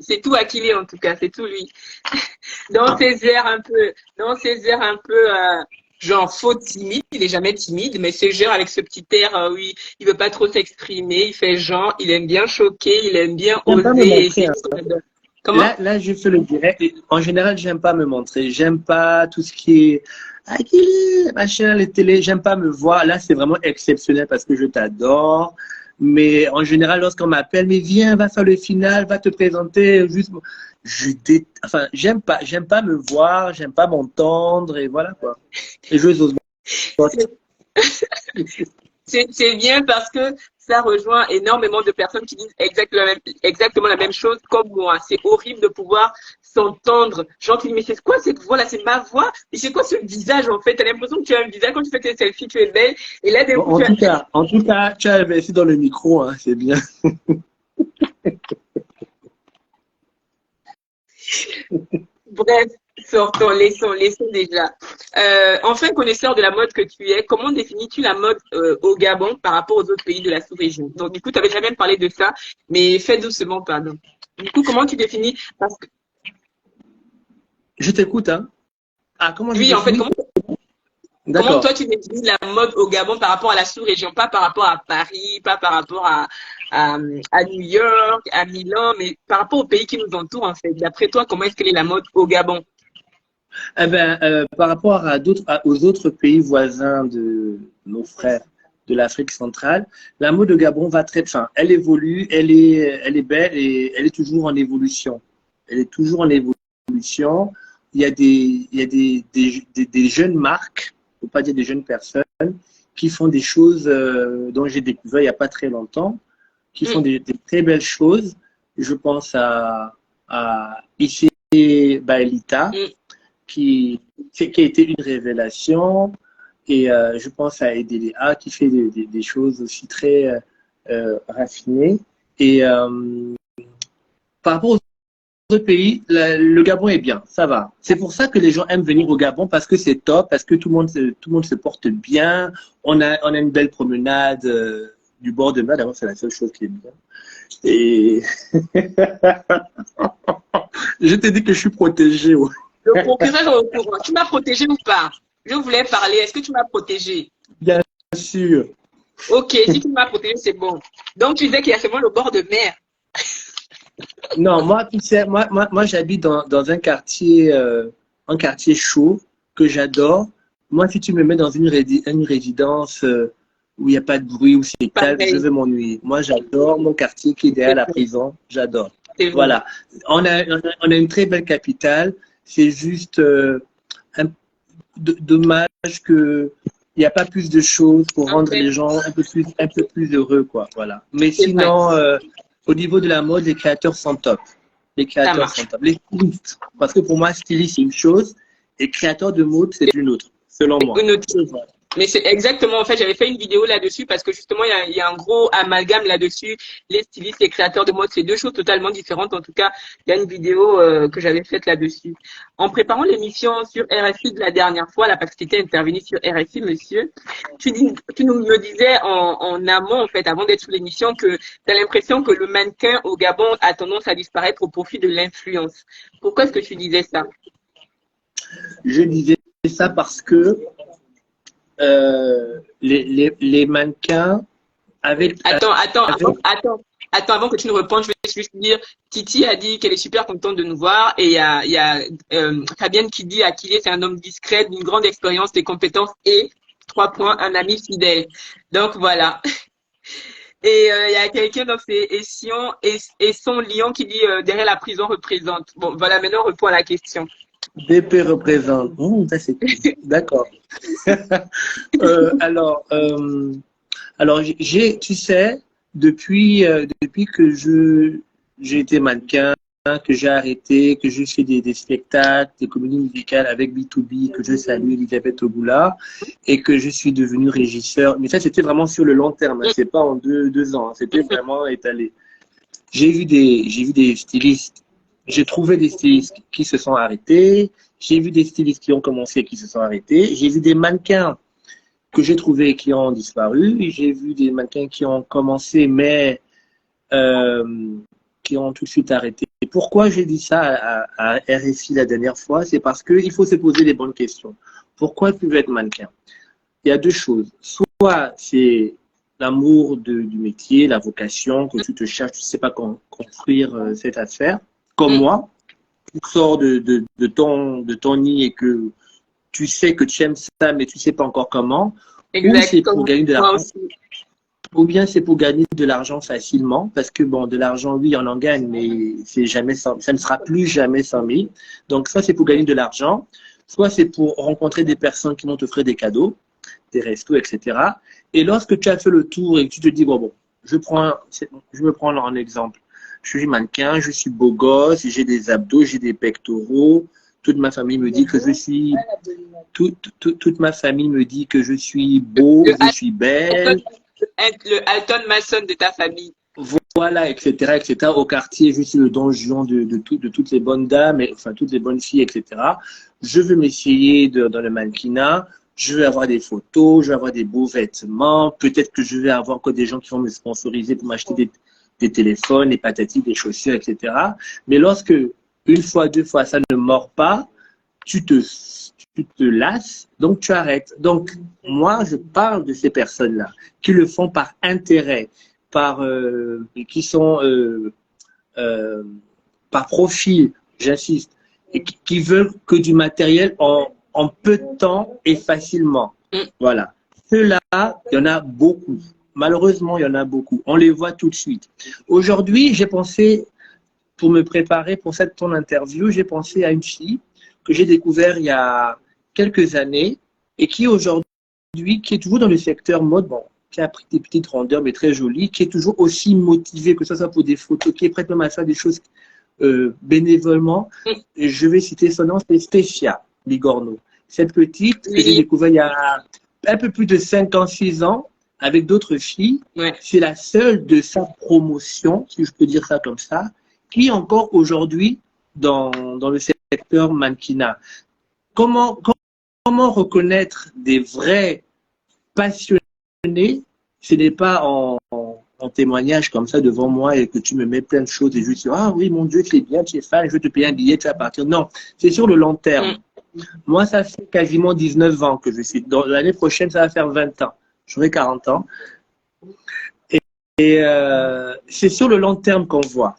C'est tout Akilé en tout cas, c'est tout lui. Dans ses airs un peu, genre faux timide, il est jamais timide, mais ses airs avec ce petit air, oui, il veut pas trop s'exprimer, il fait genre, il aime bien choquer, il aime bien oser. Comment? Là, je fais le direct. En général, j'aime pas me montrer, j'aime pas tout ce qui est Akilé, machin, les télés, j'aime pas me voir. Là, c'est vraiment exceptionnel parce que je t'adore. Mais en général, lorsqu'on m'appelle, mais viens, va faire le final, va te présenter, juste, enfin, j'aime pas me voir, j'aime pas m'entendre, et voilà, quoi. Et je ose. C'est bien parce que ça rejoint énormément de personnes qui disent exactement la même chose comme moi. C'est horrible de pouvoir s'entendre. Genre, tu dis, mais c'est quoi cette voix-là? C'est ma voix? Et c'est quoi ce visage, en fait? T'as l'impression que tu as un visage quand tu fais tes selfies, tu es belle. Et là, d'un coup, en tout cas, tu as investi dans le micro, hein, c'est bien. Bref, sortons, laissons déjà. Enfin, connaisseur de la mode que tu es, comment définis-tu la mode au Gabon par rapport aux autres pays de la sous-région? Donc, du coup, tu n'avais jamais parlé de ça, mais fais doucement, pardon. Du coup, comment tu définis? Parce que... Je t'écoute, hein. Ah, comment je oui, définis? en fait, comment toi tu définis la mode au Gabon par rapport à la sous-région, pas par rapport à Paris, pas par rapport à New York, à Milan, mais par rapport aux pays qui nous entourent, en fait. D'après toi, comment est-ce qu'elle est la mode au Gabon? Eh ben, par rapport aux autres pays voisins de nos frères de l'Afrique centrale, la mode au Gabon va très bien. Elle évolue, elle est belle et elle est toujours en évolution. Elle est toujours en évolution. Il y a des jeunes marques, faut pas dire des jeunes personnes, qui font des choses dont j'ai découvert il n'y a pas très longtemps, qui font des très belles choses. Je pense à Issé Baelita, qui a été une révélation, et je pense à Edeléa qui fait des choses aussi très raffinées. Et par rapport aux autres pays, le Gabon est bien, ça va. C'est pour ça que les gens aiment venir au Gabon, parce que c'est top, parce que tout le monde se porte bien. On a une belle promenade du bord de mer. D'abord, c'est la seule chose qui est bien. Et je t'ai dit que je suis protégé. Ouais. Le procureur est au courant. Tu m'as protégé ou pas? Je voulais parler. Est-ce que tu m'as protégé? Bien sûr. Ok, si tu m'as protégé, c'est bon. Donc, tu disais qu'il y a seulement le bord de mer. Non, moi, tu sais, moi j'habite dans un quartier chaud que j'adore. Moi, si tu me mets dans une résidence où il n'y a pas de bruit, où c'est calme, je Pareil, vais m'ennuyer. Moi, j'adore mon quartier qui est derrière c'est la vrai. prison. J'adore. C'est vrai. Voilà. On a une très belle capitale. C'est juste un- dommage que il n'y a pas plus de choses pour En rendre fait, les gens un peu plus heureux, quoi. Voilà. Mais c'est vrai. sinon, au niveau de la mode, les créateurs sont top. Les Ça créateurs sont marche. top. Les stylistes. Parce que pour moi, styliste, c'est une chose et créateur de mode, c'est une autre, selon moi. Une autre chose. Mais c'est exactement, en fait, j'avais fait une vidéo là-dessus parce que justement, il y a un gros amalgame là-dessus. Les stylistes, les créateurs de mode, c'est deux choses totalement différentes. En tout cas, il y a une vidéo que j'avais faite là-dessus. En préparant l'émission sur RFI de la dernière fois, là, parce que tu étais intervenu sur RFI, monsieur, tu nous me disais en amont, en fait, avant d'être sur l'émission, que tu as l'impression que le mannequin au Gabon a tendance à disparaître au profit de l'influence. Pourquoi est-ce que tu disais ça? Je disais ça parce que les mannequins avec, Attends, avant que tu ne répondes, je vais juste dire, Titi a dit qu'elle est super contente de nous voir et il y a Fabienne qui dit à Akilé, c'est un homme discret, d'une grande expérience, des compétences et, 3 points, un ami fidèle. Donc voilà. Et il y a quelqu'un dans ses Sion et son lion qui dit derrière la prison représente. Bon, voilà, maintenant on répond à la question. DP représente. Ça c'est cool. D'accord. Alors, tu sais, depuis que j'ai été mannequin, que j'ai arrêté, que je fais des spectacles, des comédies musicales avec B2B, que je salue Elisabeth Ogoula, et que je suis devenu régisseur. Mais ça, c'était vraiment sur le long terme, hein. C'est pas en deux ans, hein. C'était vraiment étalé. J'ai vu des stylistes, j'ai trouvé des stylistes qui se sont arrêtés, j'ai vu des stylistes qui ont commencé et qui se sont arrêtés, j'ai vu des mannequins que j'ai trouvés qui ont disparu, j'ai vu des mannequins qui ont commencé mais euh, qui ont tout de suite arrêté. Et pourquoi j'ai dit ça à RFI la dernière fois? C'est parce qu'il faut se poser les bonnes questions. Pourquoi tu veux être mannequin? Il y a deux choses. Soit c'est l'amour du métier, la vocation, que tu te cherches, tu ne sais pas construire cette affaire. Comme moi, tu sors de ton nid et que tu sais que tu aimes ça, mais tu ne sais pas encore comment. Ou c'est pour Exactement. gagner de Moi l'argent, aussi. ou bien c'est pour gagner de l'argent facilement, parce que bon, de l'argent, oui, on en gagne, mais c'est jamais ça ne sera plus jamais 100 000. Donc, soit c'est pour gagner de l'argent, soit c'est pour rencontrer des personnes qui vont t'offrir des cadeaux, des restos, etc. Et lorsque tu as fait le tour et que tu te dis, bon, je me prends en exemple. Je suis mannequin, je suis beau gosse, j'ai des abdos, j'ai des pectoraux. Toute ma famille me dit que je suis, toute ma famille me dit que je suis beau, Le je suis belle. Alton Mason de ta famille. Voilà, etc., etc. Au quartier, je suis le don juan de toutes les bonnes dames, enfin toutes les bonnes filles, etc. Je veux m'essayer dans le mannequinat. Je veux avoir des photos, je veux avoir des beaux vêtements. Peut-être que je vais avoir encore des gens qui vont me sponsoriser pour m'acheter des téléphones, des patatis, des chaussures, etc. Mais lorsque une fois, deux fois, ça ne mord pas, tu te lasses, donc tu arrêtes. Donc, moi, je parle de ces personnes-là qui le font par intérêt, qui sont euh, par profil, j'insiste, et qui veulent que du matériel en peu de temps et facilement. Mm. Voilà. Ceux-là, il y en a beaucoup. Malheureusement, il y en a beaucoup. On les voit tout de suite. Aujourd'hui, j'ai pensé, pour me préparer pour ton interview, j'ai pensé à une fille que j'ai découverte il y a quelques années et qui aujourd'hui, qui est toujours dans le secteur mode, bon, qui a pris des petites rondeurs, mais très jolies, qui est toujours aussi motivée, que ce soit pour des photos, qui est prête même à faire des choses bénévolement. Et je vais citer son nom, c'est Stéphia Ligorno. Cette petite que j'ai Oui, découverte il y a un peu plus de 5 ans, 6 ans, avec d'autres filles. ouais. C'est la seule de sa promotion, si je peux dire ça comme ça, qui est encore aujourd'hui dans le secteur mannequinat. Comment reconnaître des vrais passionnés? Ce n'est pas en témoignage comme ça devant moi et que tu me mets plein de choses et je dis, ah oui, mon Dieu, tu es bien, tu es fan, je vais te payer un billet, tu vas partir. Non, c'est sur le long terme. Moi, ça fait quasiment 19 ans que je suis. L'année prochaine, ça va faire 20 ans. J'aurai 40 ans. Et c'est sur le long terme qu'on voit.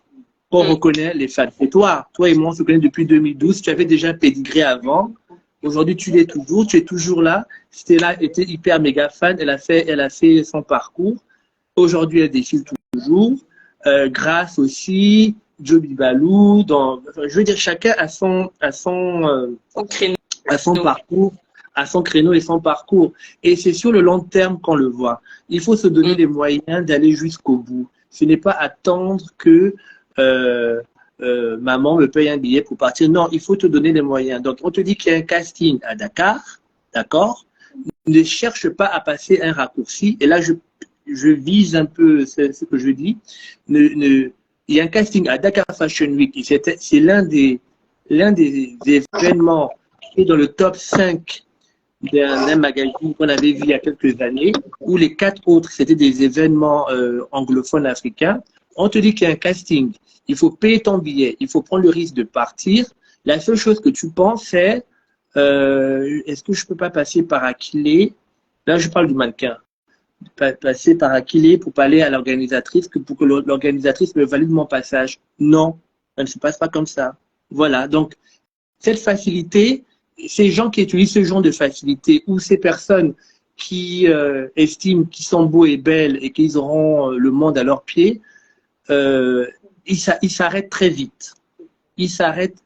qu'on reconnaît les fans. Et toi et moi, on se connaît depuis 2012. Tu avais déjà pédigré avant. Aujourd'hui, tu l'es toujours. Tu es toujours là. Stella était hyper méga fan. Elle a fait son parcours. Aujourd'hui, elle défile toujours. Grâce aussi, Joby Balou. Je veux dire, chacun a son parcours, à son créneau et son parcours. Et c'est sur le long terme qu'on le voit. Il faut se donner les moyens d'aller jusqu'au bout. Ce n'est pas attendre que maman me paye un billet pour partir. Non, il faut te donner les moyens. Donc, on te dit qu'il y a un casting à Dakar, d'accord? Ne cherche pas à passer un raccourci. Et là, je vise un peu ce que je dis. Il y a un casting à Dakar Fashion Week. C'est l'un des événements qui est dans le top 5 d'un magazine qu'on avait vu il y a quelques années, où les 4 autres, c'était des événements anglophones africains. On te dit qu'il y a un casting, il faut payer ton billet, il faut prendre le risque de partir. La seule chose que tu penses, c'est est-ce que je peux pas passer par Aquilé? Là, je parle du mannequin. Passer par Aquilé pour parler à l'organisatrice, pour que l'organisatrice me valide mon passage. Non, ça ne se passe pas comme ça. Voilà, donc cette facilité, ces gens qui utilisent ce genre de facilité ou ces personnes qui estiment qu'ils sont beaux et belles et qu'ils auront le monde à leurs pieds, ils s'arrêtent très vite. Ils s'arrêtent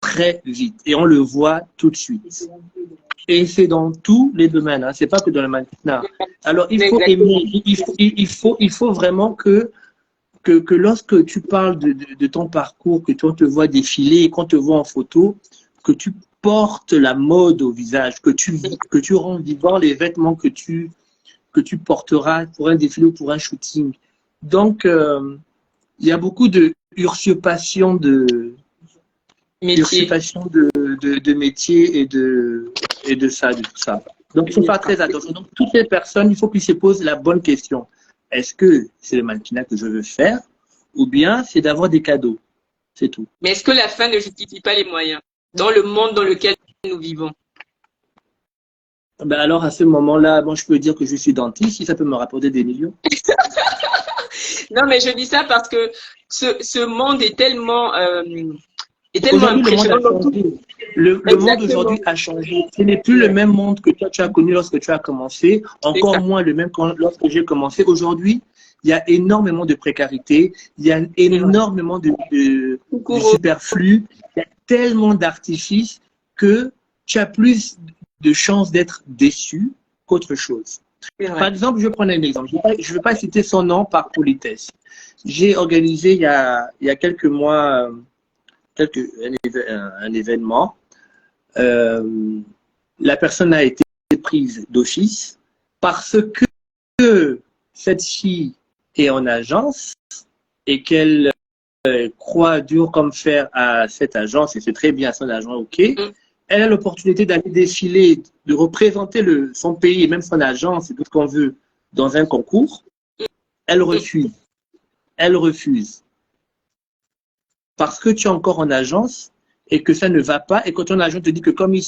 très vite et on le voit tout de suite. Et c'est dans tous les domaines, hein. C'est pas que dans le mannequinat. Alors il faut aimer, il faut vraiment que lorsque tu parles de ton parcours, que on te voit défiler, qu'on te voit en photo, que tu portes la mode au visage, que tu rends vivant les vêtements que tu porteras pour un défilé ou pour un shooting. Donc, il y a beaucoup de usurpation de métier et de ça, de tout ça. Donc, il faut faire très attention. Donc, toutes les personnes, il faut qu'ils se posent la bonne question. Est-ce que c'est le mannequinat que je veux faire ou bien c'est d'avoir des cadeaux? C'est tout. Mais est-ce que la fin ne justifie pas les moyens dans le monde dans lequel nous vivons? Ben alors, à ce moment-là, bon, je peux dire que je suis dentiste, si ça peut me rapporter des millions. Non, mais je dis ça parce que ce monde est tellement impressionnant. Le monde aujourd'hui a changé. Ce n'est plus le même monde que toi, tu as connu lorsque tu as commencé, encore moins le même lorsque j'ai commencé. Aujourd'hui, il y a énormément de précarité, il y a énormément de superflu, il y a tellement d'artifices que tu as plus de chances d'être déçu qu'autre chose. Par exemple, je vais prendre un exemple. Je ne vais pas citer son nom par politesse. J'ai organisé il y a quelques mois un événement. La personne a été prise d'office parce que cette fille est en agence et qu'elle croit dur comme fer à cette agence, et c'est très bien son agent, ok. Elle a l'opportunité d'aller défiler, de représenter son pays et même son agence et tout ce qu'on veut dans un concours. Elle refuse. Elle refuse. Parce que tu es encore en agence et que ça ne va pas, et quand ton agent te dit que comme il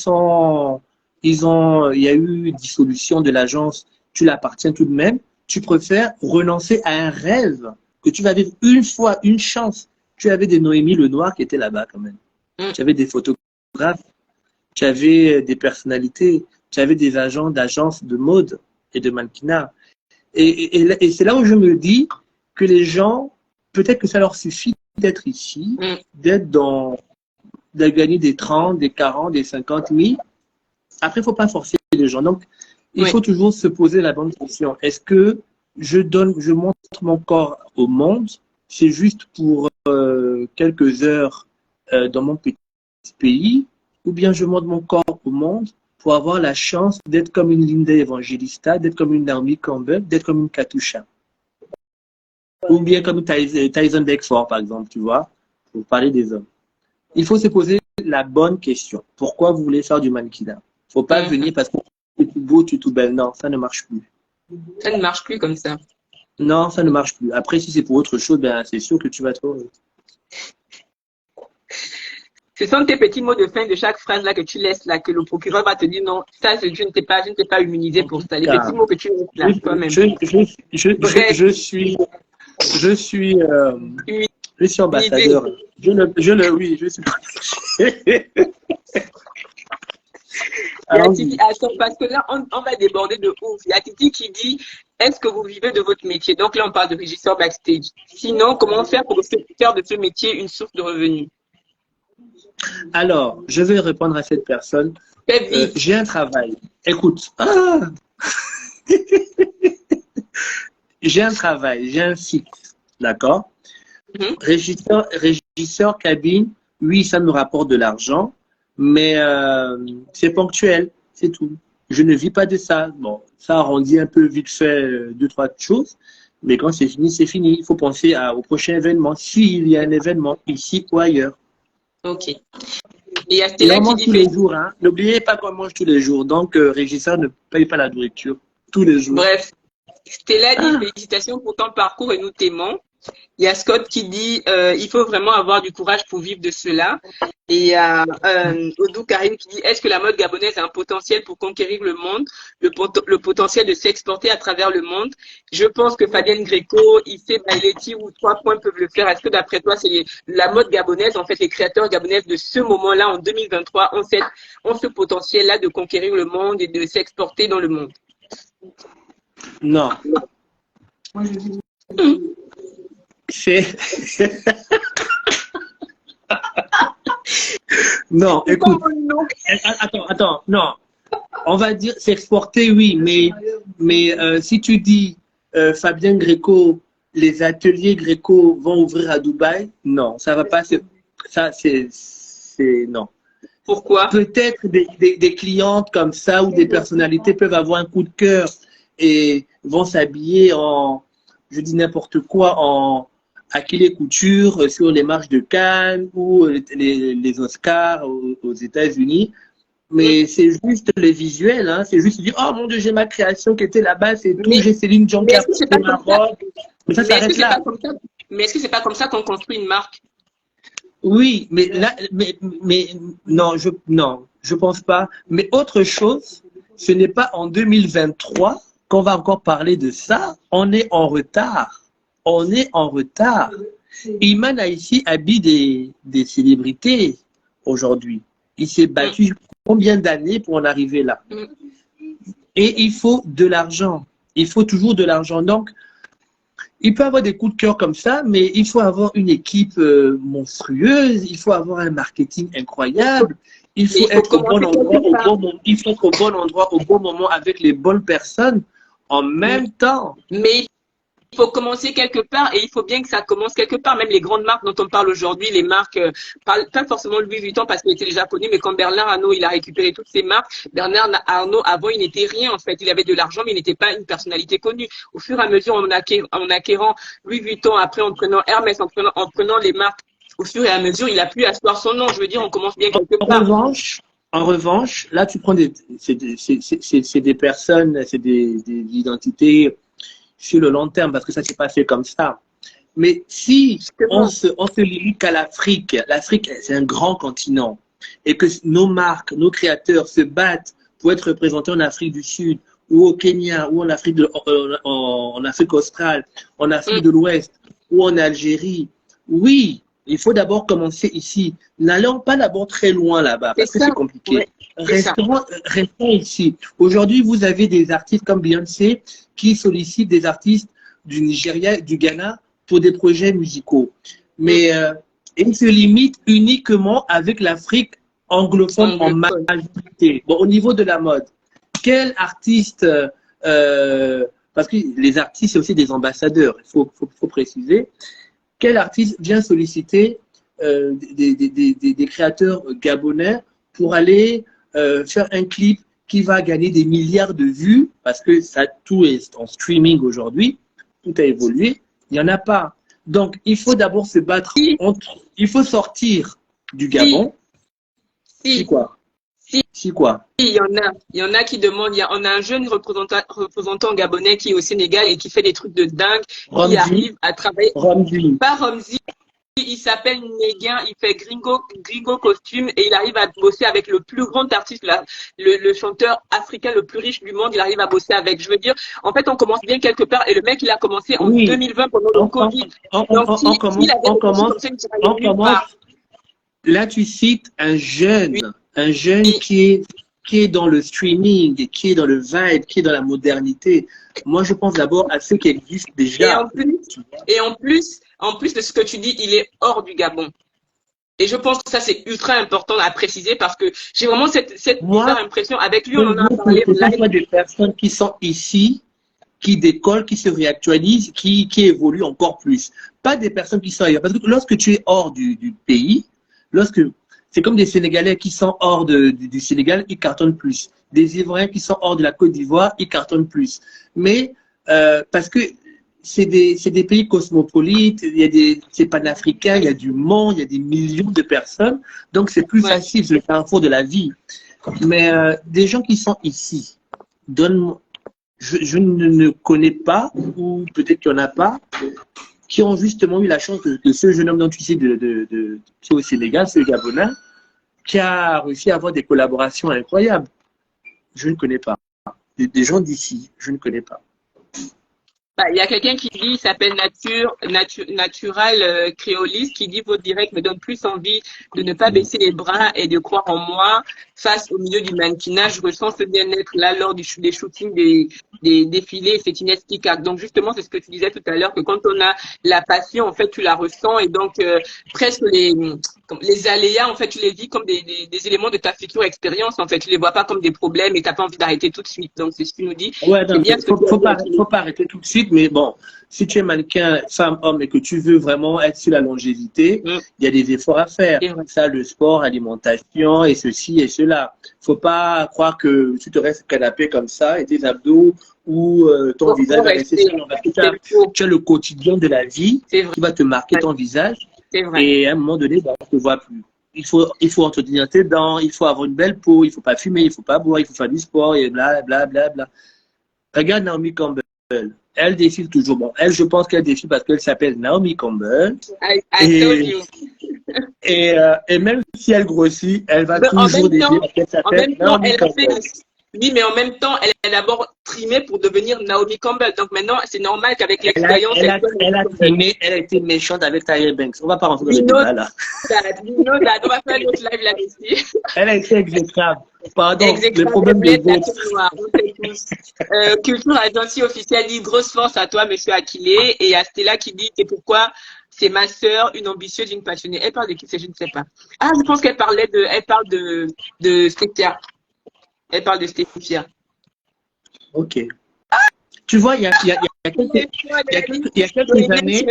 y a eu dissolution de l'agence, tu l'appartiens tout de même, tu préfères renoncer à un rêve que tu vas vivre une fois, une chance. Tu avais des Noémie Lenoir qui étaient là-bas quand même. Tu avais des photographes, tu avais des personnalités, tu avais des agents d'agences de mode et de mannequinat. Et c'est là où je me dis que les gens, peut-être que ça leur suffit d'être ici, de gagner des 30, des 40, des 50 000. Après, il ne faut pas forcer les gens. Donc, il faut toujours se poser la bonne question. Est-ce que je montre mon corps au monde, c'est juste pour quelques heures dans mon petit pays, ou bien je montre mon corps au monde pour avoir la chance d'être comme une Linda Evangelista, d'être comme une Naomi Campbell, d'être comme une Katusha. Ou bien comme Tyson Beckford, par exemple, tu vois, pour parler des hommes. Il faut se poser la bonne question. Pourquoi vous voulez faire du mannequinat? Il ne faut pas venir parce que tu es tout beau, tu es tout belle. Non, ça ne marche plus. Ça ne marche plus comme ça. Non, ça ne marche plus. Après, si c'est pour autre chose, ben, c'est sûr que tu vas trouver. Ce sont tes petits mots de fin de chaque phrase là que tu laisses là, que le procureur va te dire non, ça je ne t'ai pas immunisé pour ça. Les petits mots que tu laisses là, toi-même. Je suis Je suis ambassadeur. Oui, je suis. Attends, parce que là, on va déborder de ouf. Il y a Titi qui dit, est-ce que vous vivez de votre métier? Donc là, on parle de régisseur backstage. Sinon, comment faire pour faire de ce métier une source de revenus? Alors, je vais répondre à cette personne. J'ai un travail. Écoute. J'ai un travail, j'ai un site, d'accord? Régisseur cabine, oui, ça me rapporte de l'argent, mais c'est ponctuel, c'est tout. Je ne vis pas de ça. Bon, ça arrondit un peu vite fait deux, trois choses, mais quand c'est fini, c'est fini. Il faut penser au prochain événement, s'il y a un événement ici ou ailleurs. Ok. Et on mange tous les jours, hein. N'oubliez pas qu'on mange tous les jours, donc régisseur ne paye pas la nourriture tous les jours. Bref. Stella dit félicitations pour ton parcours et nous t'aimons. Il y a Scott qui dit il faut vraiment avoir du courage pour vivre de cela. Et il y a Odou Karim qui dit est-ce que la mode gabonaise a un potentiel pour conquérir le monde, le potentiel de s'exporter à travers le monde? Je pense que Fabienne Greco, Issé Baileti ou 3 points peuvent le faire. Est-ce que d'après toi, c'est la mode gabonaise, en fait, les créateurs gabonaises de ce moment-là, en 2023, ont ce potentiel-là de conquérir le monde et de s'exporter dans le monde? Non. C'est... Non, écoute. Attends, non. On va dire s'exporter, oui, mais si tu dis Fabien Greco, les ateliers Greco vont ouvrir à Dubaï, non, ça va pas. Ça, c'est non. Pourquoi? Peut-être des clientes comme ça ou des personnalités peuvent avoir un coup de cœur et vont s'habiller en, je dis n'importe quoi, en Achille Couture sur les marches de Cannes ou les Oscars aux États-Unis. Mais c'est juste les visuels, hein. C'est juste dire, oh mon Dieu, j'ai ma création qui était là-bas, c'est tout, j'ai Céline Dion qui a fait ma robe. Mais ça s'arrête là. Mais est-ce que c'est pas comme ça qu'on construit une marque? Oui, mais là, mais non, je pense pas. Mais autre chose, ce n'est pas en 2023 qu'on va encore parler de ça. On est en retard. On est en retard. Iman Aïssi habille des célébrités aujourd'hui. Il s'est battu combien d'années pour en arriver là? Et il faut de l'argent. Il faut toujours de l'argent. Donc, il peut avoir des coups de cœur comme ça, mais il faut avoir une équipe monstrueuse. Il faut avoir un marketing incroyable. Il faut être au bon endroit au bon moment. Il faut être au bon endroit au bon moment avec les bonnes personnes en même temps. Mais il faut commencer quelque part et il faut bien que ça commence quelque part. Même les grandes marques dont on parle aujourd'hui, les marques, pas forcément Louis Vuitton parce qu'il était déjà connu, mais quand Bernard Arnault, il a récupéré toutes ces marques, Bernard Arnault, avant, il n'était rien en fait. Il avait de l'argent, mais il n'était pas une personnalité connue. Au fur et à mesure, en acquérant Louis Vuitton, après en prenant Hermès, en prenant les marques, au fur et à mesure, il a pu asseoir son nom. Je veux dire, on commence bien quelque part. En revanche, là, tu prends c'est des personnes, c'est des identités sur le long terme, parce que ça s'est passé comme ça. Mais si on se limite qu'à l'Afrique, l'Afrique, c'est un grand continent, et que nos marques, nos créateurs se battent pour être représentés en Afrique du Sud, ou au Kenya, ou en Afrique, en Afrique australe, en Afrique de l'Ouest, ou en Algérie, oui, il faut d'abord commencer ici. N'allons pas d'abord très loin là-bas, parce que c'est compliqué. Ouais. Restons ici. Aujourd'hui, vous avez des artistes comme Beyoncé qui sollicitent des artistes du Nigeria, du Ghana pour des projets musicaux. Mais ils se limitent uniquement avec l'Afrique anglophone en majorité. Bon, au niveau de la mode, quel artiste, parce que les artistes, c'est aussi des ambassadeurs, il faut préciser, quel artiste vient solliciter des créateurs gabonais pour aller faire un clip qui va gagner des milliards de vues, parce que ça, tout est en streaming aujourd'hui, tout a évolué, il n'y en a pas. Donc, il faut d'abord se battre il faut sortir du Gabon. Si quoi? Si quoi? Il y en a qui demandent, on a un jeune représentant gabonais qui est au Sénégal et qui fait des trucs de dingue, qui arrive à travailler. Ramzi. Pas Ramzi, il s'appelle Néguin, il fait Gringo Costume et il arrive à bosser avec le plus grand artiste, le chanteur africain le plus riche du monde, il arrive à bosser avec. Je veux dire, en fait, on commence bien quelque part et le mec, il a commencé en Oui, 2020 pendant le Covid. Donc, s'il avait on réfléchi commence, comme ça, il ne serait on nulle commence. part. Là, tu cites Oui. un jeune Et, qui est dans le streaming, qui est dans le vibe, qui est dans la modernité. Moi, je pense d'abord à ceux qui existent et déjà. en plus, en plus de ce que tu dis, il est hors du Gabon. Et je pense que ça, c'est ultra important à préciser parce que j'ai vraiment cette bizarre Moi, impression. Avec lui, je on en a veux parlé que ce live. soit des personnes qui sont ici, qui décollent, qui se réactualisent, qui évoluent encore plus. Pas des personnes qui sont ailleurs. Parce que lorsque tu es hors du pays, lorsque c'est comme des Sénégalais qui sont hors du Sénégal, ils cartonnent plus. Des Ivoiriens qui sont hors de la Côte d'Ivoire, ils cartonnent plus. Mais parce que c'est des pays cosmopolites, c'est panafricain, il y a du monde, il y a des millions de personnes, donc c'est plus Ouais. facile, c'est le carrefour de la vie. Mais des gens qui sont ici, donne je ne connais pas, ou peut-être qu'il n'y en a pas, qui ont justement eu la chance de ce jeune homme dont tu sais, qui est au Sénégal, ce Gabonais, qui a réussi à avoir des collaborations incroyables. Je ne connais pas. Des gens d'ici, je ne connais pas. Bah, il y a quelqu'un qui dit, il s'appelle Natural Créoliste, qui dit votre direct me donne plus envie de ne pas baisser les bras et de croire en moi face au milieu du mannequinage. Je ressens ce bien-être là lors des shootings, des défilés, c'est inexplicable. Donc justement, c'est ce que tu disais tout à l'heure, que quand on a la passion, en fait, tu la ressens et donc presque les aléas, en fait, tu les vis comme des éléments de ta future expérience. En fait, tu les vois pas comme des problèmes et t'as pas envie d'arrêter tout de suite. Donc c'est ce que tu nous dis. Ouais, C'est non, bien ce que tu as dit. faut pas arrêter tout de suite, mais bon, si tu es mannequin, femme, homme, et que tu veux vraiment être sur la longévité, Mm, il y a des efforts à faire. c'est vrai. Ça, le sport, alimentation, et ceci et cela. Faut pas croire que tu te restes canapé comme ça, et tes abdos, ou ton visage Faut va rester rester. sur parce que C'est faux. tu as le quotidien de la vie C'est vrai. qui va te marquer ton visage, C'est vrai. et à un moment donné, bah, on ne te voit plus. Il faut entretenir tes dents, il faut avoir une belle peau, il faut pas fumer, il faut pas boire, il faut faire du sport, et bla, bla, bla, bla. Regarde Naomi Campbell. Elle défile toujours. Bon, elle, je pense qu'elle défile parce qu'elle s'appelle Naomi Campbell. I told Et, you. et même si elle grossit, elle va Mais toujours défiler parce qu'elle en s'appelle même temps, Naomi elle a fait, Campbell. oui, mais en même temps, elle a d'abord trimé pour devenir Naomi Campbell. Donc maintenant, c'est normal qu'avec l'expérience, elle soit Elle Naomi a Campbell. trimé, elle a été méchante avec Tyra Banks. On va pas rentrer dans We le know débat là. that, we know that. On va faire un autre live là-dessus. Elle a été exécrable. Pardon, le Exécrable, problème de blesse la vote. tête noire, on sait tous. Culture Agency officielle dit grosse force à toi, monsieur Akilé. Et il y a Stella qui dit c'est pourquoi c'est ma sœur, une ambitieuse, une passionnée. Elle parle de qui c'est, je ne sais pas. Ah, je pense qu'elle elle parle de Stéphia. Elle parle de Stéphia. Ok. Tu vois, il y a quelques années,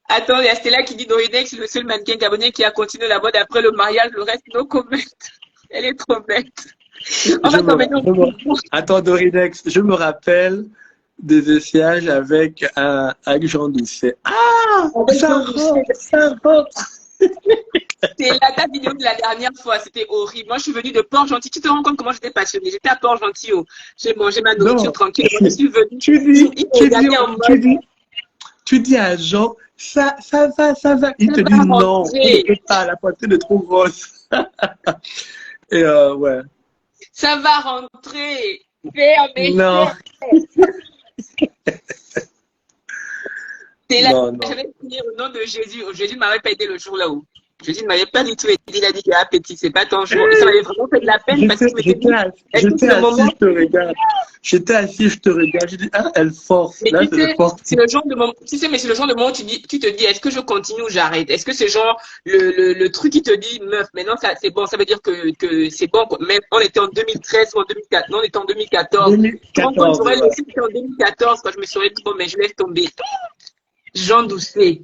Attends, il y a Stella qui dit Dorinex, c'est le seul mannequin gabonais qui a continué la mode après le mariage, le reste, no comment. Elle est trop bête. On va t'emmener Attends, Dorinex, je me rappelle des échanges avec Jean Doucet. Ah, ça rentre. C'est ta vidéo de la dernière fois, c'était horrible. Moi, je suis venue de Port-Gentil. Tu te rends compte comment j'étais passionnée. J'étais à Port-Gentil. J'ai mangé ma nourriture tranquille. Moi, je suis venue. Tu dis à Jean, ça va. Il te dit va non. rentrer. Il pas, la poitrine est trop grosse. Et ouais. Ça va rentrer. Fermez. Non. C'est là, Non. j'avais prié au nom de Jésus. Jésus ne m'avait pas aidé le jour là-haut. Jésus ne m'avait pas du tout aidé. Il a dit qu'il y a appétit, c'est pas ton jour. Et ça m'avait vraiment fait de la peine parce que je m'étais dit, est-ce que c'est le moment? Je te regarde. J'étais assis, je te regarde. Je dis, ah, elle force. Mais là, tu sais, c'est le genre de moment, tu sais, mais c'est le genre de moment où tu te dis, est-ce que je continue ou j'arrête? Est-ce que c'est genre le truc qui te dit, meuf, maintenant ça, c'est bon, ça veut dire que c'est bon, quoi. Même on était en 2013 ou en 2004, non, on était en 2014. Quand j'aurais laissé, c'était en 2014, quand je me serais dit, bon, mais je laisse tomber. Jean Doucet.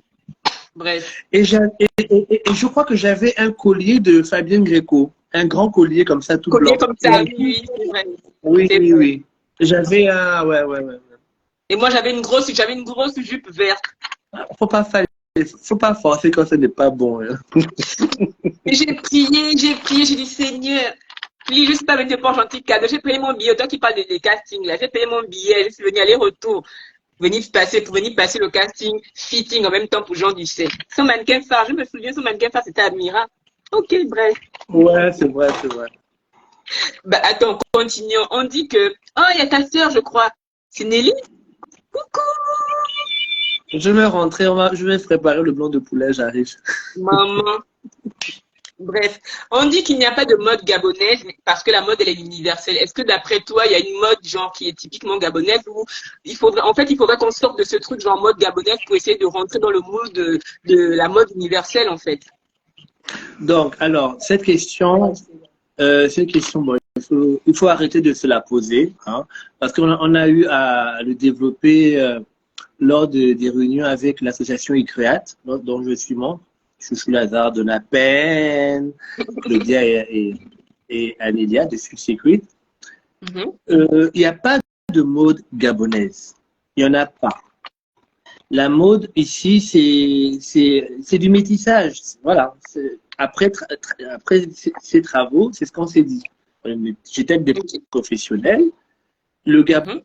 Bref. Et je crois que j'avais un collier de Fabien Greco. Un grand collier comme ça, tout Collier blanc. comme ça, oui, c'est vrai. Oui. J'avais un, ouais. Et moi, j'avais une grosse jupe verte. Faut pas forcer quand ce n'est pas bon. Hein. Et j'ai prié, j'ai dit, Seigneur, plie, je suis pas venue de Port-Gentil cadeau. J'ai payé mon billet. Toi qui parles des castings, là, j'ai payé mon billet. Je suis venue aller-retour. pour venir passer le casting, fitting en même temps pour Jean Ducet. Son mannequin phare, je me souviens, son mannequin phare, c'était Admira. Ok, bref. Ouais, c'est vrai, c'est vrai. Bah, attends, continuons. On dit que, oh, il y a ta sœur, je crois. C'est Nelly? Coucou! Je vais rentrer, je vais préparer le blanc de poulet, j'arrive. Maman. Bref, on dit qu'il n'y a pas de mode gabonaise parce que la mode, elle est universelle. Est-ce que d'après toi, il y a une mode genre qui est typiquement gabonaise ou il faudrait qu'on sorte de ce truc genre mode gabonaise pour essayer de rentrer dans le moule de la mode universelle en fait? Donc, alors, cette question, bon, il faut arrêter de se la poser, hein, parce qu'on a eu à le développer lors des réunions avec l'association ICREAT, dont je suis membre. Chouchou Lazare de la Peine, Claudia et Anélia de Sweet Secret. Il n'y a pas de mode gabonaise. Il n'y en a pas. La mode ici, c'est du métissage. Voilà. Après ces travaux, c'est ce qu'on s'est dit. J'étais des professionnels. Le Gabon,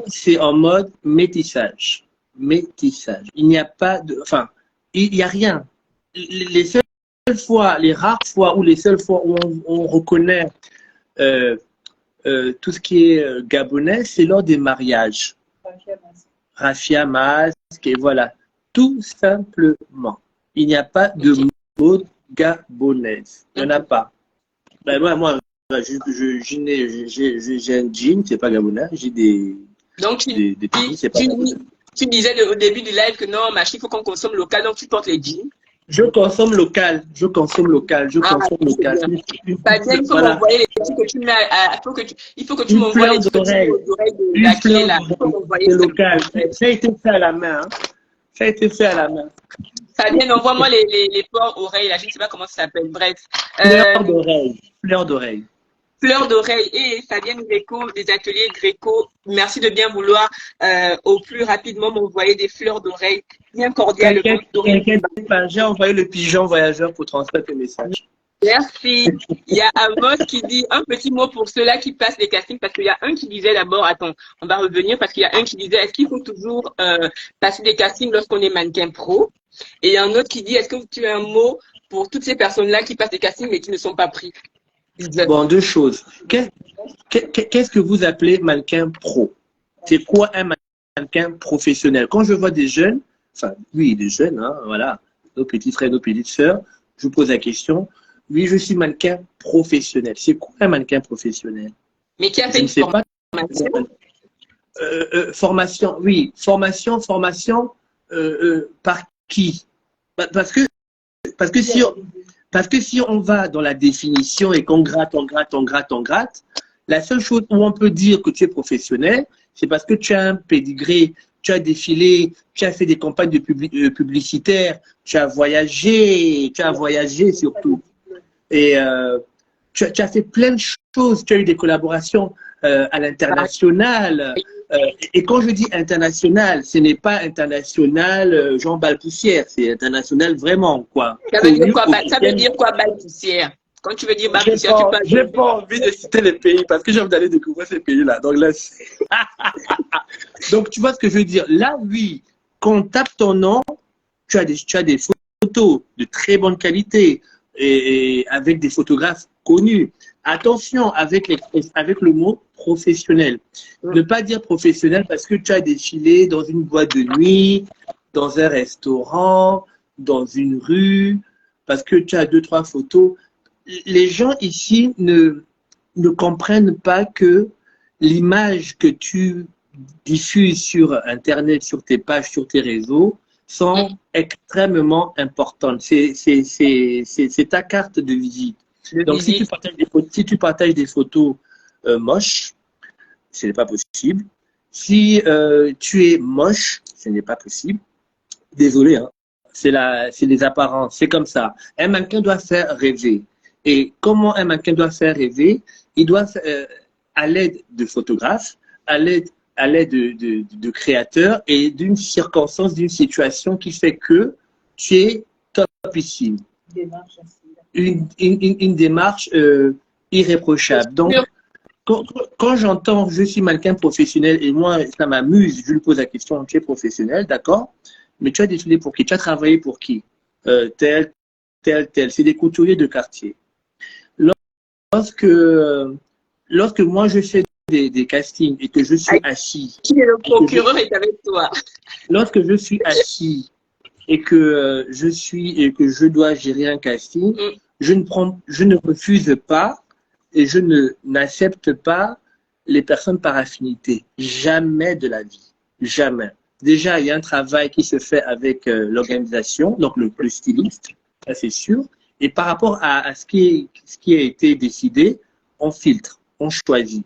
c'est en mode métissage. Métissage. Il n'y a pas de. Enfin, il n'y a rien. Les rares fois ou les seules fois où on reconnaît tout ce qui est gabonais, c'est lors des mariages. Rafia Masque, et voilà. Tout simplement. Il n'y a pas de mode gabonaise. Il n'y en a pas. Ben, moi j'ai un jean, c'est pas gabonais. J'ai des. Donc, tu disais au début du live que non, machin, il faut qu'on consomme local, donc tu portes les jeans. Je consomme local. Fabien, il faut m'envoyer les petits que tu mets il faut que tu m'envoies les petits oreilles de la clé là. C'est local. Ça a été fait à la main. Fabien, envoie-moi les ports oreilles là, je ne sais pas comment ça s'appelle. Bref. Fleur d'oreille. Fleur d'oreille et Fabienne Gréco des ateliers Gréco. Merci de bien vouloir au plus rapidement m'envoyer des fleurs d'oreille bien cordialement. J'ai envoyé le pigeon voyageur pour transmettre le message. Merci. Il y a Amos qui dit un petit mot pour ceux-là qui passent les castings parce qu'il y a un qui disait d'abord, attends, on va revenir parce qu'il y a un qui disait est-ce qu'il faut toujours passer des castings lorsqu'on est mannequin pro? Et il y a un autre qui dit est-ce que tu as un mot pour toutes ces personnes-là qui passent des castings mais qui ne sont pas pris? Bon, deux choses. Qu'est-ce que vous appelez mannequin pro? C'est quoi un mannequin professionnel? Quand je vois des jeunes, enfin, oui, des jeunes, hein, voilà, nos petits frères, nos petites sœurs, je vous pose la question. Oui, je suis mannequin professionnel. C'est quoi un mannequin professionnel? Mais qui a fait une formation? Formation, oui. Formation, par qui? Parce que si on va dans la définition et qu'on gratte, la seule chose où on peut dire que tu es professionnel, c'est parce que tu as un pédigré, tu as défilé, tu as fait des campagnes publicitaires, tu as voyagé surtout. Et tu as fait plein de choses, tu as eu des collaborations à l'international. Et quand je dis international, ce n'est pas international Jean Balpoussière, c'est international vraiment, quoi. Ça veut dire quoi, Balpoussière? Quand tu veux dire Balpoussière, tu parles. J'ai pas envie de citer les pays parce que j'ai envie d'aller découvrir ces pays-là. Donc, laisse. Donc, tu vois ce que je veux dire? Là, oui, quand on tape ton nom, tu as des photos de très bonne qualité et avec des photographes connus. Attention avec le mot professionnel. Ne pas dire professionnel parce que tu as défilé dans une boîte de nuit, dans un restaurant, dans une rue, parce que tu as 2-3 photos. Les gens ici ne comprennent pas que l'image que tu diffuses sur Internet, sur tes pages, sur tes réseaux, sont extrêmement importantes. C'est ta carte de visite. Donc, si tu partages des photos moches, ce n'est pas possible. Si tu es moche, ce n'est pas possible. Désolé, hein. C'est les apparences, c'est comme ça. Un mannequin doit faire rêver. Et comment un mannequin doit faire rêver? Il doit, à l'aide de photographes, à l'aide de créateurs et d'une circonstance, d'une situation qui fait que tu es topissime. Une démarche irréprochable. Donc, quand j'entends je suis mannequin professionnel et moi, ça m'amuse, je lui pose la question, tu es professionnel, d'accord, mais tu as défilé pour qui? Tu as travaillé pour qui? Tel, tel. C'est des couturiers de quartier. Lorsque, lorsque moi je fais des castings et que je suis assis, qui est le procureur est avec toi. lorsque je suis assis et que et que je dois gérer un casting, je ne refuse pas et je n'accepte pas les personnes par affinité. Jamais de la vie. Jamais. Déjà, il y a un travail qui se fait avec l'organisation, donc le styliste, ça c'est sûr. Et par rapport à ce qui a été décidé, on filtre, on choisit.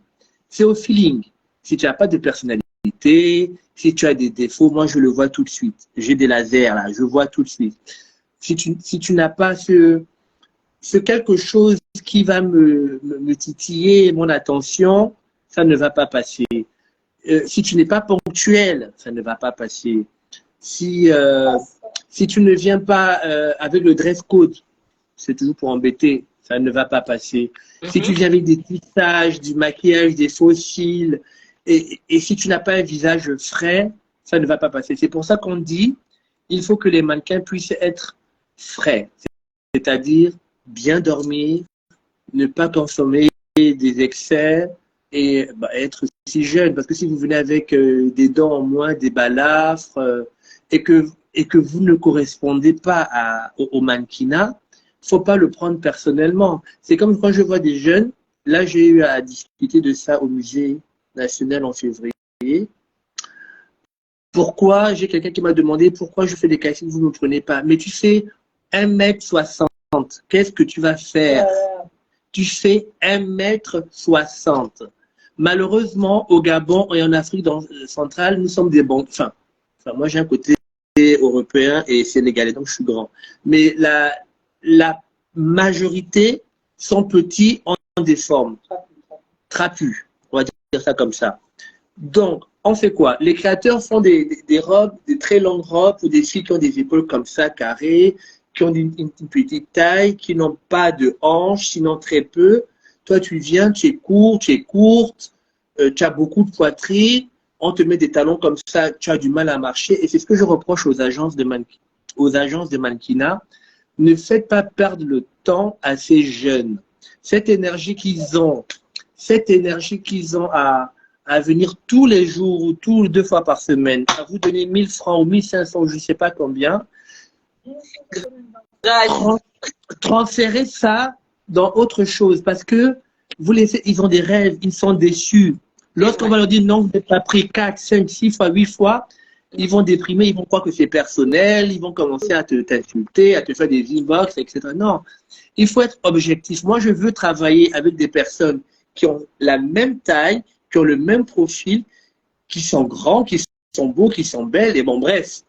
C'est au feeling. Si tu n'as pas de personnalité, si tu as des défauts, moi je le vois tout de suite. J'ai des lasers là, je vois tout de suite. Si tu n'as pas ce quelque chose qui va me titiller mon attention, ça ne va pas passer. Si tu n'es pas ponctuel, ça ne va pas passer. Si tu ne viens pas avec le dress code, c'est toujours pour embêter, ça ne va pas passer. Si tu viens avec des tissages, du maquillage, des faux cils, et si tu n'as pas un visage frais, ça ne va pas passer. C'est pour ça qu'on dit, il faut que les mannequins puissent être frais, c'est-à-dire bien dormir, ne pas consommer des excès et être si jeune. Parce que si vous venez avec des dents en moins, des balafres, et que vous ne correspondez pas au mannequinat, faut pas le prendre personnellement. C'est comme quand je vois des jeunes, là j'ai eu à discuter de ça au musée national en février. Pourquoi, j'ai quelqu'un qui m'a demandé pourquoi je fais des castings, vous ne me prenez pas. Mais tu fais 1m60, qu'est-ce que tu vas faire? Tu fais 1m60. Malheureusement, au Gabon et en Afrique centrale, nous sommes des bons. Enfin, moi j'ai un côté européen et sénégalais, donc je suis grand. Mais la majorité sont petits en des formes trapues, on va dire ça comme ça. Donc, on fait quoi? Les créateurs font des robes, des très longues robes pour des filles qui ont des épaules comme ça, carrées, qui ont une petite taille, qui n'ont pas de hanches, sinon très peu. Toi, tu viens, tu es court, tu es courte, tu as beaucoup de poitrine, on te met des talons comme ça, tu as du mal à marcher. Et c'est ce que je reproche aux agences de mannequinat. Ne faites pas perdre le temps à ces jeunes. Cette énergie qu'ils ont à venir tous les jours ou 2 fois par semaine, à vous donner 1000 francs ou 1500, je ne sais pas combien, transférer ça dans autre chose parce que ils ont des rêves, ils sont déçus. Lorsqu'on va leur dire non, vous n'êtes pas pris 4, 5, 6 fois, 8 fois, ils vont déprimer, ils vont croire que c'est personnel, ils vont commencer à t'insulter, à te faire des inbox, etc. Non, il faut être objectif. Moi, je veux travailler avec des personnes qui ont la même taille, qui ont le même profil, qui sont grands, qui sont beaux, qui sont belles, et bon, bref.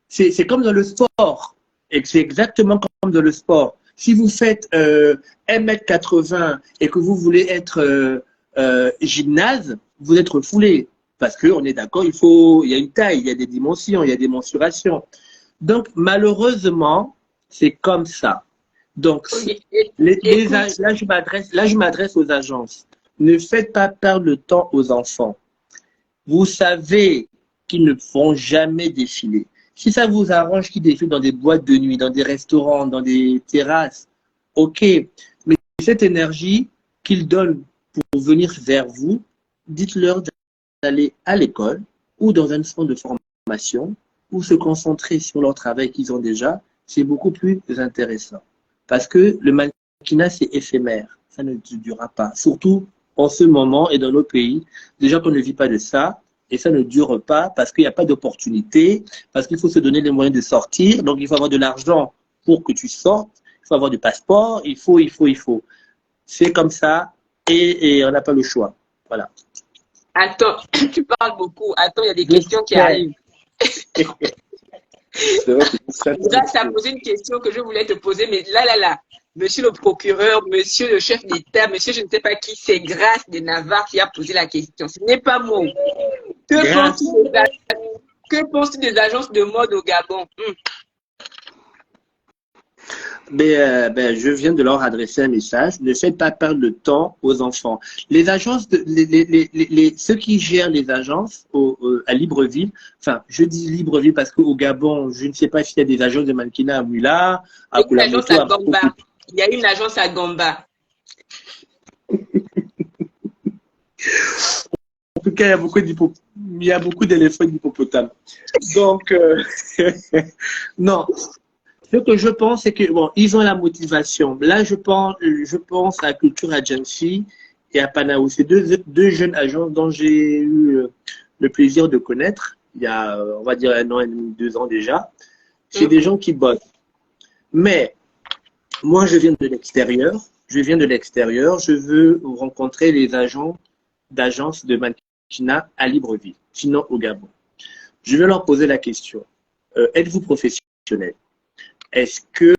C'est comme dans le sport. Et c'est exactement comme dans le sport. Si vous faites 1m80 et que vous voulez être gymnase, vous êtes refoulé. Parce qu'on est d'accord, il y a une taille, il y a des dimensions, il y a des mensurations. Donc, malheureusement, c'est comme ça. Donc, là, je m'adresse aux agences. Ne faites pas perdre le temps aux enfants. Vous savez qu'ils ne vont jamais défiler. Si ça vous arrange qu'ils défilent dans des boîtes de nuit, dans des restaurants, dans des terrasses, ok. Mais cette énergie qu'ils donnent pour venir vers vous, dites-leur d'aller à l'école ou dans un centre de formation ou se concentrer sur leur travail qu'ils ont déjà. C'est beaucoup plus intéressant. Parce que le mannequinat, c'est éphémère. Ça ne durera pas. Surtout en ce moment et dans nos pays, déjà qu'on ne vit pas de ça, et ça ne dure pas parce qu'il n'y a pas d'opportunité, parce qu'il faut se donner les moyens de sortir. Donc, il faut avoir de l'argent pour que tu sortes, il faut avoir du passeport, il faut. C'est comme ça et on n'a pas le choix. Voilà. Attends, tu parles beaucoup. Attends, il y a des questions qui arrivent. Là, tu as posé une question que je voulais te poser, mais là. Monsieur le procureur, monsieur le chef d'État, monsieur je ne sais pas qui, c'est Grâce de Navarre qui a posé la question. Ce n'est pas moi. Que penses-tu des agences de mode au Gabon? Je viens de leur adresser un message. Ne faites pas perdre le temps aux enfants. Les agences, ceux qui gèrent les agences à Libreville, enfin, je dis Libreville parce qu'au Gabon, je ne sais pas s'il y a des agences de mannequinat à Mula, à Il y a une agence Kulamoto, à Gamba. Il y a une agence à Gamba. En tout cas, il y a beaucoup d'éléphants d'hippopotame. Donc, non. Ce que je pense, c'est que bon, ils ont la motivation. Là, je pense à Culture Agency et à Panao. C'est deux jeunes agents dont j'ai eu le plaisir de connaître il y a, on va dire, 1 an et demi, 2 ans déjà. C'est des gens qui bossent. Mais moi, je viens de l'extérieur. Je veux rencontrer les agents d'agences de mannequinat à Libreville, sinon au Gabon. Je vais leur poser la question. Êtes-vous professionnel? Est-ce que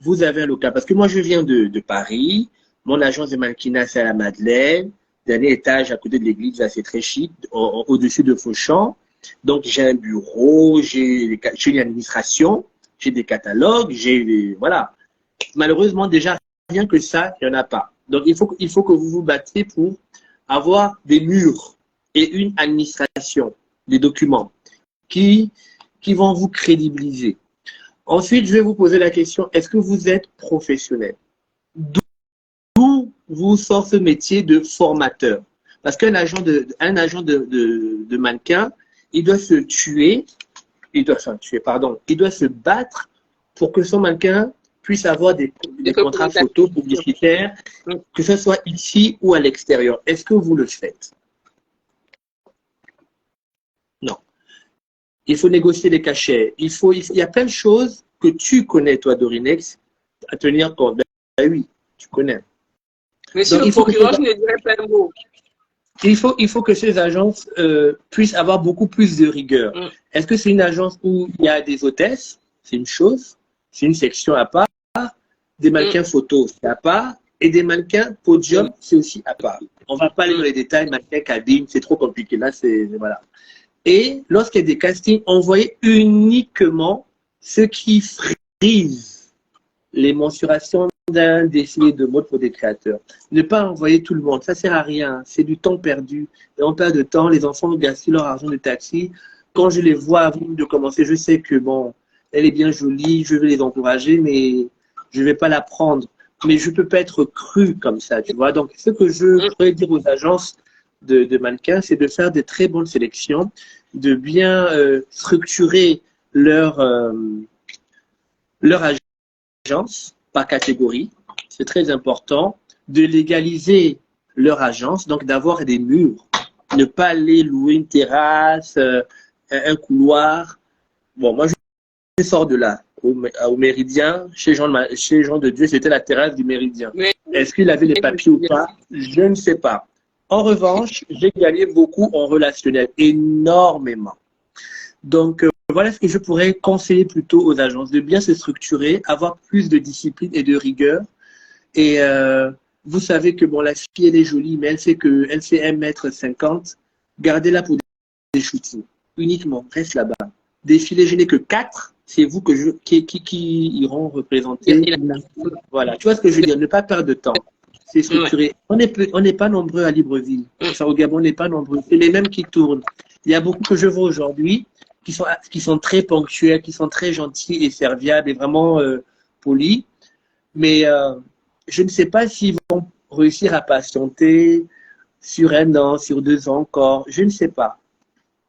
vous avez un local? Parce que moi, je viens de Paris. Mon agence de mannequinat, c'est à la Madeleine. Dernier étage à côté de l'église, là, c'est très chic, au-dessus de Fauchamp. Donc, j'ai un bureau, j'ai une administration, j'ai des catalogues, voilà. Malheureusement, déjà, rien que ça, il n'y en a pas. Donc, il faut que vous vous battiez pour avoir des murs et une administration, des documents qui vont vous crédibiliser. Ensuite, je vais vous poser la question, est-ce que vous êtes professionnel? D'où vous sort ce métier de formateur? Parce qu'un agent de mannequin, il doit se battre pour que son mannequin puisse avoir des contrats photos publicitaires, que ce soit ici ou à l'extérieur. Est-ce que vous le faites? Non. Il faut négocier des cachets. Il y a plein de choses que tu connais, toi, Dorinex, à tenir compte. Ben oui, tu connais. Monsieur le procureur, je ne dirais pas le mot. Il faut que ces agences puissent avoir beaucoup plus de rigueur. Est-ce que c'est une agence où il y a des hôtesses? C'est une chose. C'est une section à part. Des mannequins photos, c'est à part. Et des mannequins podium, c'est aussi à part. On ne va pas aller dans les détails. Mannequin cabine, c'est trop compliqué. Là, voilà. Et lorsqu'il y a des castings, envoyez uniquement ceux qui frisent les mensurations d'un défilé de mode pour des créateurs. Ne pas envoyer tout le monde, ça sert à rien. C'est du temps perdu. Et on perd de temps. Les enfants gaspillent leur argent de taxi. Quand je les vois avant de commencer, je sais que bon, elle est bien jolie, je vais les encourager, mais je ne vais pas la prendre. Mais je ne peux pas être cru comme ça, tu vois. Donc, ce que je pourrais dire aux agences de mannequins, c'est de faire de très bonnes sélections, de bien structurer leur agence par catégorie, c'est très important, de légaliser leur agence, donc d'avoir des murs, ne pas aller louer une terrasse, un couloir. Bon, moi, je sors de là, au Méridien, chez Jean de Dieu, c'était la terrasse du Méridien. Est-ce qu'il avait les papiers ou pas? Je ne sais pas. En revanche, j'ai gagné beaucoup en relationnel, énormément. Donc, voilà ce que je pourrais conseiller plutôt aux agences, de bien se structurer, avoir plus de discipline et de rigueur. Et vous savez que bon, la fille, elle est jolie, mais elle fait 1,50 m. Gardez-la pour des shootings. Uniquement, reste là-bas. Défilé, je n'ai que 4. C'est vous qui iront représenter. Voilà, tu vois ce que je veux dire, ne pas perdre de temps. C'est structuré. On n'est pas nombreux à Libreville. Enfin, au Gabon, on n'est pas nombreux. C'est les mêmes qui tournent. Il y a beaucoup que je vois aujourd'hui qui sont très ponctuels, qui sont très gentils et serviables et vraiment polis. Mais je ne sais pas s'ils vont réussir à patienter sur 1 an, sur 2 ans encore. Je ne sais pas.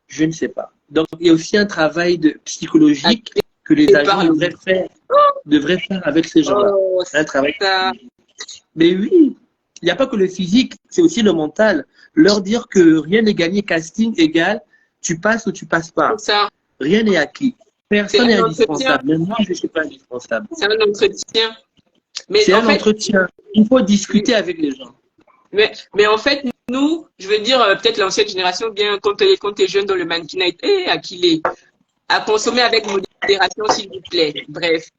Je ne sais pas. Donc, il y a aussi un travail psychologique que les agents devraient faire avec ces gens-là. Un travail. Mais oui, il n'y a pas que le physique, c'est aussi le mental. Leur dire que rien n'est gagné, casting égal, tu passes ou tu passes pas. Rien n'est acquis. Personne n'est indispensable. Même moi, je ne suis pas indispensable. C'est un entretien. C'est un entretien. Il faut discuter avec les gens. Mais en fait, nous, je veux dire, peut-être l'ancienne génération, bien quand tu es jeune dans le mannequinat, Akilé, à consommer avec modération, s'il vous plaît. Bref.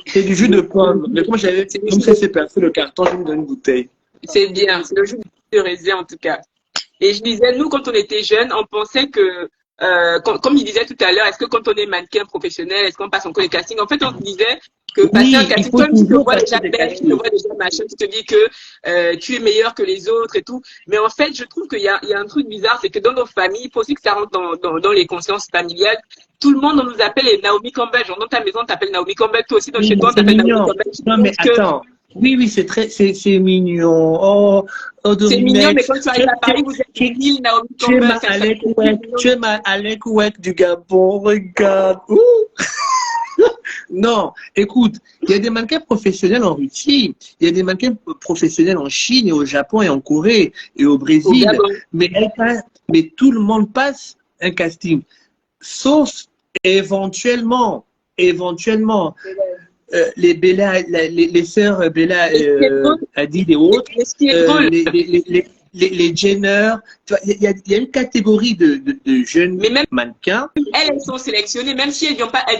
C'est du jus de pomme. Mais comme ça s'est percé le carton, je me donne une bouteille. C'est bien, c'est le jus de raisin en tout cas. Et je disais, nous, quand on était jeunes, on pensait que comme il disait tout à l'heure, est-ce que quand on est mannequin professionnel, est-ce qu'on passe encore les castings? En fait, on se disait que passer un casting, toi, tu te vois déjà belle, tu te vois déjà machin, tu te dis que tu es meilleur que les autres et tout. Mais en fait, je trouve qu'il y a un truc bizarre, c'est que dans nos familles, il faut aussi que ça rentre dans les consciences familiales. Tout le monde, on nous appelle les Naomi Campbell. Genre, dans ta maison, t'appelles Naomi Campbell. Toi aussi, dans chez toi, t'appelles Naomi Campbell. Non, mais attends. Oui, c'est mignon. Oh, c'est mignon, mais quand tu arrives à Paris, vous êtes 1000 Naomi Campbell. Tu es ma Alec Ouek du Gabon. Regarde. Non, écoute, il y a des mannequins professionnels en Russie, il y a des mannequins professionnels en Chine et au Japon et en Corée et au Brésil, mais tout le monde passe un casting, sauf éventuellement, les Bella, les sœurs Bella Hadid et autres, les Jenner, il y a une catégorie de jeunes mannequins. Elles sont sélectionnées, même si elles ne viennent pas, elles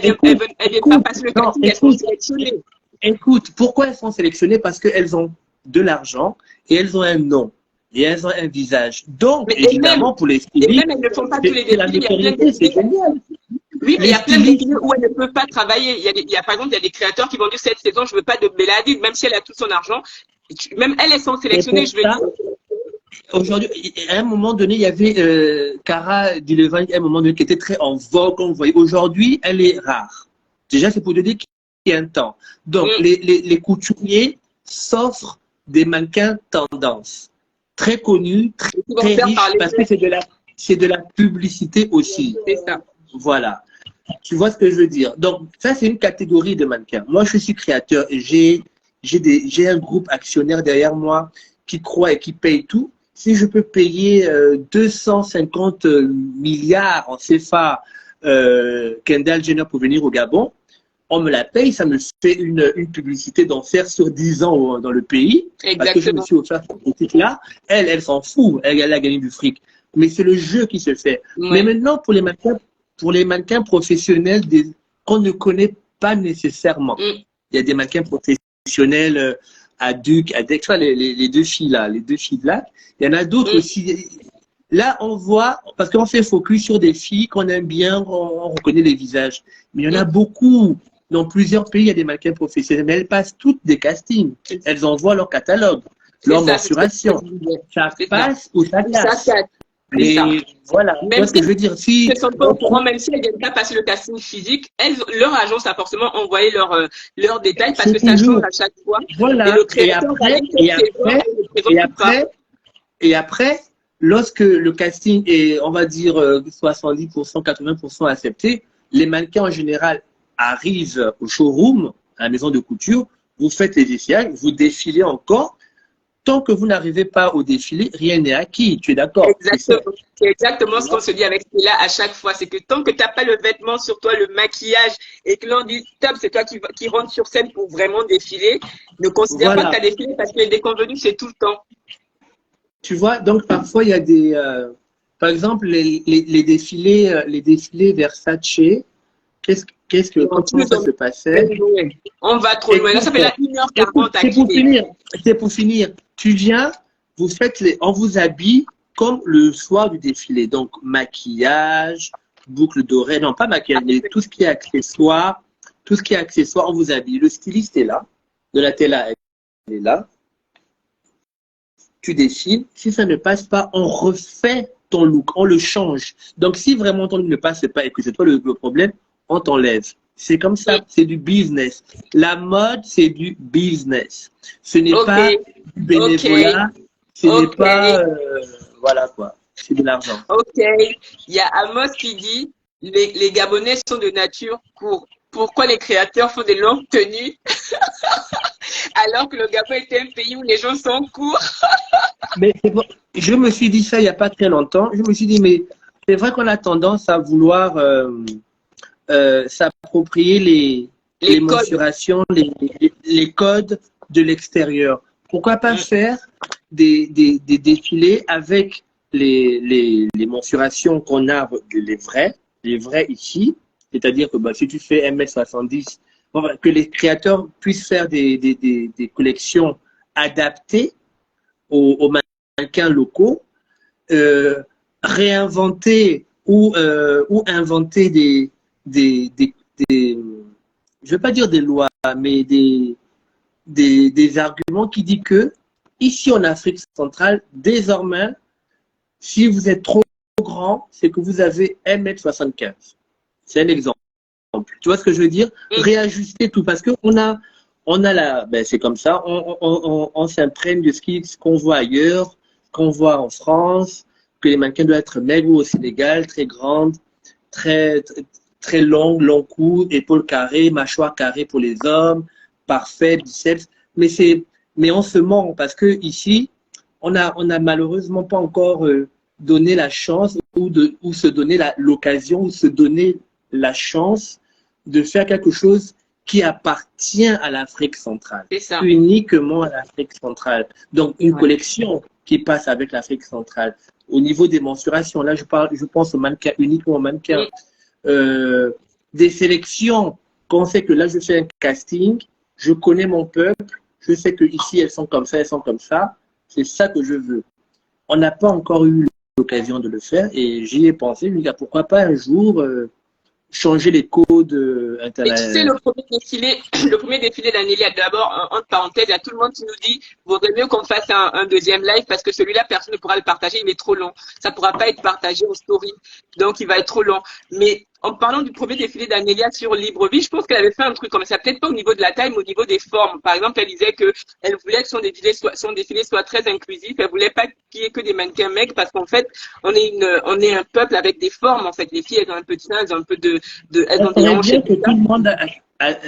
viennent pas passer le casting, elles sont sélectionnées. Écoute, pourquoi elles sont sélectionnées? Parce qu'elles ont de l'argent et elles ont un nom et elles ont un visage. Donc, mais évidemment, pour les stylistes, et même elles ne font pas tous les défilés. C'est génial. Oui, mais il y a plein de défilés où elle ne peut pas travailler. Il y a, par exemple, il y a des créateurs qui vont dire cette saison, je ne veux pas de Bella Hadid, même si elle a tout son argent. Même elles sont sélectionnées, je veux dire. Aujourd'hui, à un moment donné, il y avait Cara Delevingne, à un moment donné, qui était très en vogue, on voyait. Aujourd'hui, elle est rare. Déjà, c'est pour te dire qu'il y a un temps. Donc, les couturiers s'offrent des mannequins tendance. Très connus, très riches, parce que c'est de la publicité aussi. C'est ça. Voilà. Tu vois ce que je veux dire? Donc, ça, c'est une catégorie de mannequins. Moi, je suis créateur et j'ai un groupe actionnaire derrière moi qui croit et qui paye tout. Si je peux payer 250 milliards en CFA Kendall Jenner pour venir au Gabon, on me la paye, ça me fait une publicité d'enfer sur 10 ans dans le pays. Exactement. Parce que je me suis offert cette politique-là. Elle s'en fout, elle a gagné du fric. Mais c'est le jeu qui se fait. Ouais. Mais maintenant, pour les mannequins professionnels qu'on ne connaît pas nécessairement, il y a des mannequins professionnels à Duc, à Dex, les deux filles là, il y en a d'autres aussi. Là, on voit, parce qu'on fait focus sur des filles qu'on aime bien, on reconnaît les visages. Mais il y en a beaucoup. Dans plusieurs pays, il y a des mannequins professionnels, mais elles passent toutes des castings. Elles envoient leur catalogue, leur mensuration. Ça passe ou ça casse. Mais voilà, même ce que je veux dire. Si elles sont pas au courant, même si elles ne viennent pas passer le casting physique, leur agence a forcément envoyé leurs détails parce que ça change à chaque fois. Voilà. Et après, lorsque le casting est, on va dire, 70%, 80% accepté, les mannequins en général arrivent au showroom, à la maison de couture, vous faites les défilages, vous défilez encore. Tant que vous n'arrivez pas au défilé, rien n'est acquis. Tu es d'accord? Exactement. C'est exactement ce qu'on se dit avec Stella à chaque fois. C'est que tant que tu n'as pas le vêtement sur toi, le maquillage, et que l'on dit top, c'est toi qui rentre sur scène pour vraiment défiler, ne considère pas que tu as défilé parce que les déconvenus, c'est tout le temps. Tu vois, donc parfois, il y a des. Par exemple, les défilés Versace, comment ça se passait? On va trop loin. Là, ça fait là 1h40. C'est pour finir. Tu viens, on vous habille comme le soir du défilé. Donc, maquillage, boucle dorée, non, pas maquillage, mais tout ce qui est accessoire, on vous habille. Le styliste est là, de la télé, elle est là. Tu défiles. Si ça ne passe pas, on refait ton look, on le change. Donc, si vraiment ton look ne passe pas et que c'est toi le problème, on t'enlève. C'est comme ça, c'est du business. La mode, c'est du business. Ce n'est pas du bénévolat, ce n'est pas... voilà quoi, c'est de l'argent. Ok, il y a Amos qui dit, les Gabonais sont de nature courte. Pourquoi les créateurs font des longues tenues alors que le Gabon était un pays où les gens sont courts? Mais bon, je me suis dit ça il n'y a pas très longtemps. Je me suis dit, mais c'est vrai qu'on a tendance à vouloir... s'approprier les mensurations, les codes de l'extérieur. Pourquoi pas faire des défilés avec les mensurations qu'on a, les vrais ici, c'est-à-dire que si tu fais 1m70, que les créateurs puissent faire des collections adaptées aux mannequins locaux, réinventer ou inventer des, je vais pas dire des lois, mais des arguments qui disent que ici en Afrique centrale, désormais, si vous êtes trop grand, c'est que vous avez 1,75 m. C'est un exemple. Tu vois ce que je veux dire? Réajuster tout parce qu'on ben c'est comme ça, on s'imprègne de ce qu'on voit ailleurs, qu'on voit en France, que les mannequins doivent être maigres ou au Sénégal, très grandes, très longues, long cou, épaules carrées, mâchoire carrée pour les hommes, parfait, biceps. Mais on se ment parce que ici, on a malheureusement pas encore donné la chance ou se donner l'occasion ou se donner la chance de faire quelque chose qui appartient à l'Afrique centrale, uniquement à l'Afrique centrale. Donc, une collection qui passe avec l'Afrique centrale. Au niveau des mensurations, là, je pense aux mannequins, uniquement aux mannequins. Des sélections, quand on sait que là, je fais un casting, je connais mon peuple, je sais que ici elles sont comme ça, elles sont comme ça. C'est ça que je veux. On n'a pas encore eu l'occasion de le faire et j'y ai pensé. Je me dis, pourquoi pas un jour changer les codes internationaux. Et tu sais, le premier défilé d'Anélia, d'abord, entre parenthèses, il y a tout le monde qui nous dit, vaudrait mieux qu'on fasse un deuxième live parce que celui-là, personne ne pourra le partager, il est trop long. Ça ne pourra pas être partagé en story. Donc, il va être trop long. Mais en parlant du premier défilé d'Anélia sur Libreville, je pense qu'elle avait fait un truc comme ça, peut-être pas au niveau de la taille, mais au niveau des formes. Par exemple, elle disait qu'elle voulait que son défilé soit très inclusif. Elle voulait pas qu'il y ait que des mannequins mecs parce qu'en fait, on est un peuple avec des formes, en fait. Les filles, elles ont un peu de sein, elles ont un peu elles ont des hanches. Bien que tout le monde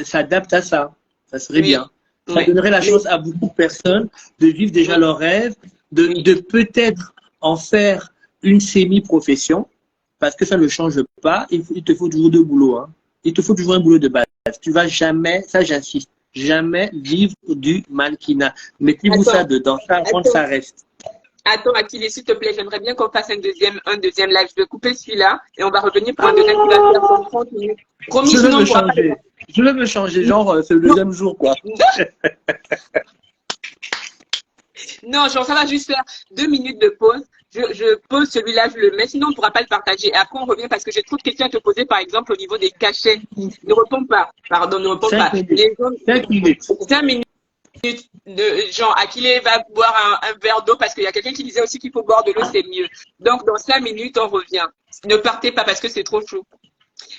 s'adapte à ça. Ça serait bien. Ça donnerait la chance à beaucoup de personnes de vivre déjà leur rêve, de peut-être en faire une semi-profession. Parce que ça ne change pas, il te faut toujours deux boulots. Hein. Il te faut toujours un boulot de base. Tu vas jamais, ça j'insiste, jamais vivre du mannequinat. Mettez-vous ça dedans, ça reste. Attends, Akile, s'il te plaît, j'aimerais bien qu'on fasse un deuxième live. Je vais couper celui-là et on va revenir pour un deuxième qui va faire 30 minutes. Promis, je vais me changer, genre c'est le deuxième jour, quoi. Non, genre ça va juste faire 2 minutes de pause. Je pose celui-là, je le mets, sinon on ne pourra pas le partager. Et après on revient parce que j'ai trop de questions à te poser, par exemple au niveau des cachets. Ne réponds pas. Pardon, ne réponds pas. 5 minutes. 5 minutes de genre Akile va boire un verre d'eau parce qu'il y a quelqu'un qui disait aussi qu'il faut boire de l'eau, c'est mieux. Donc dans 5 minutes on revient. Ne partez pas parce que c'est trop chaud.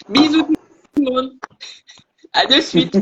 Bisous tout le monde. À de suite.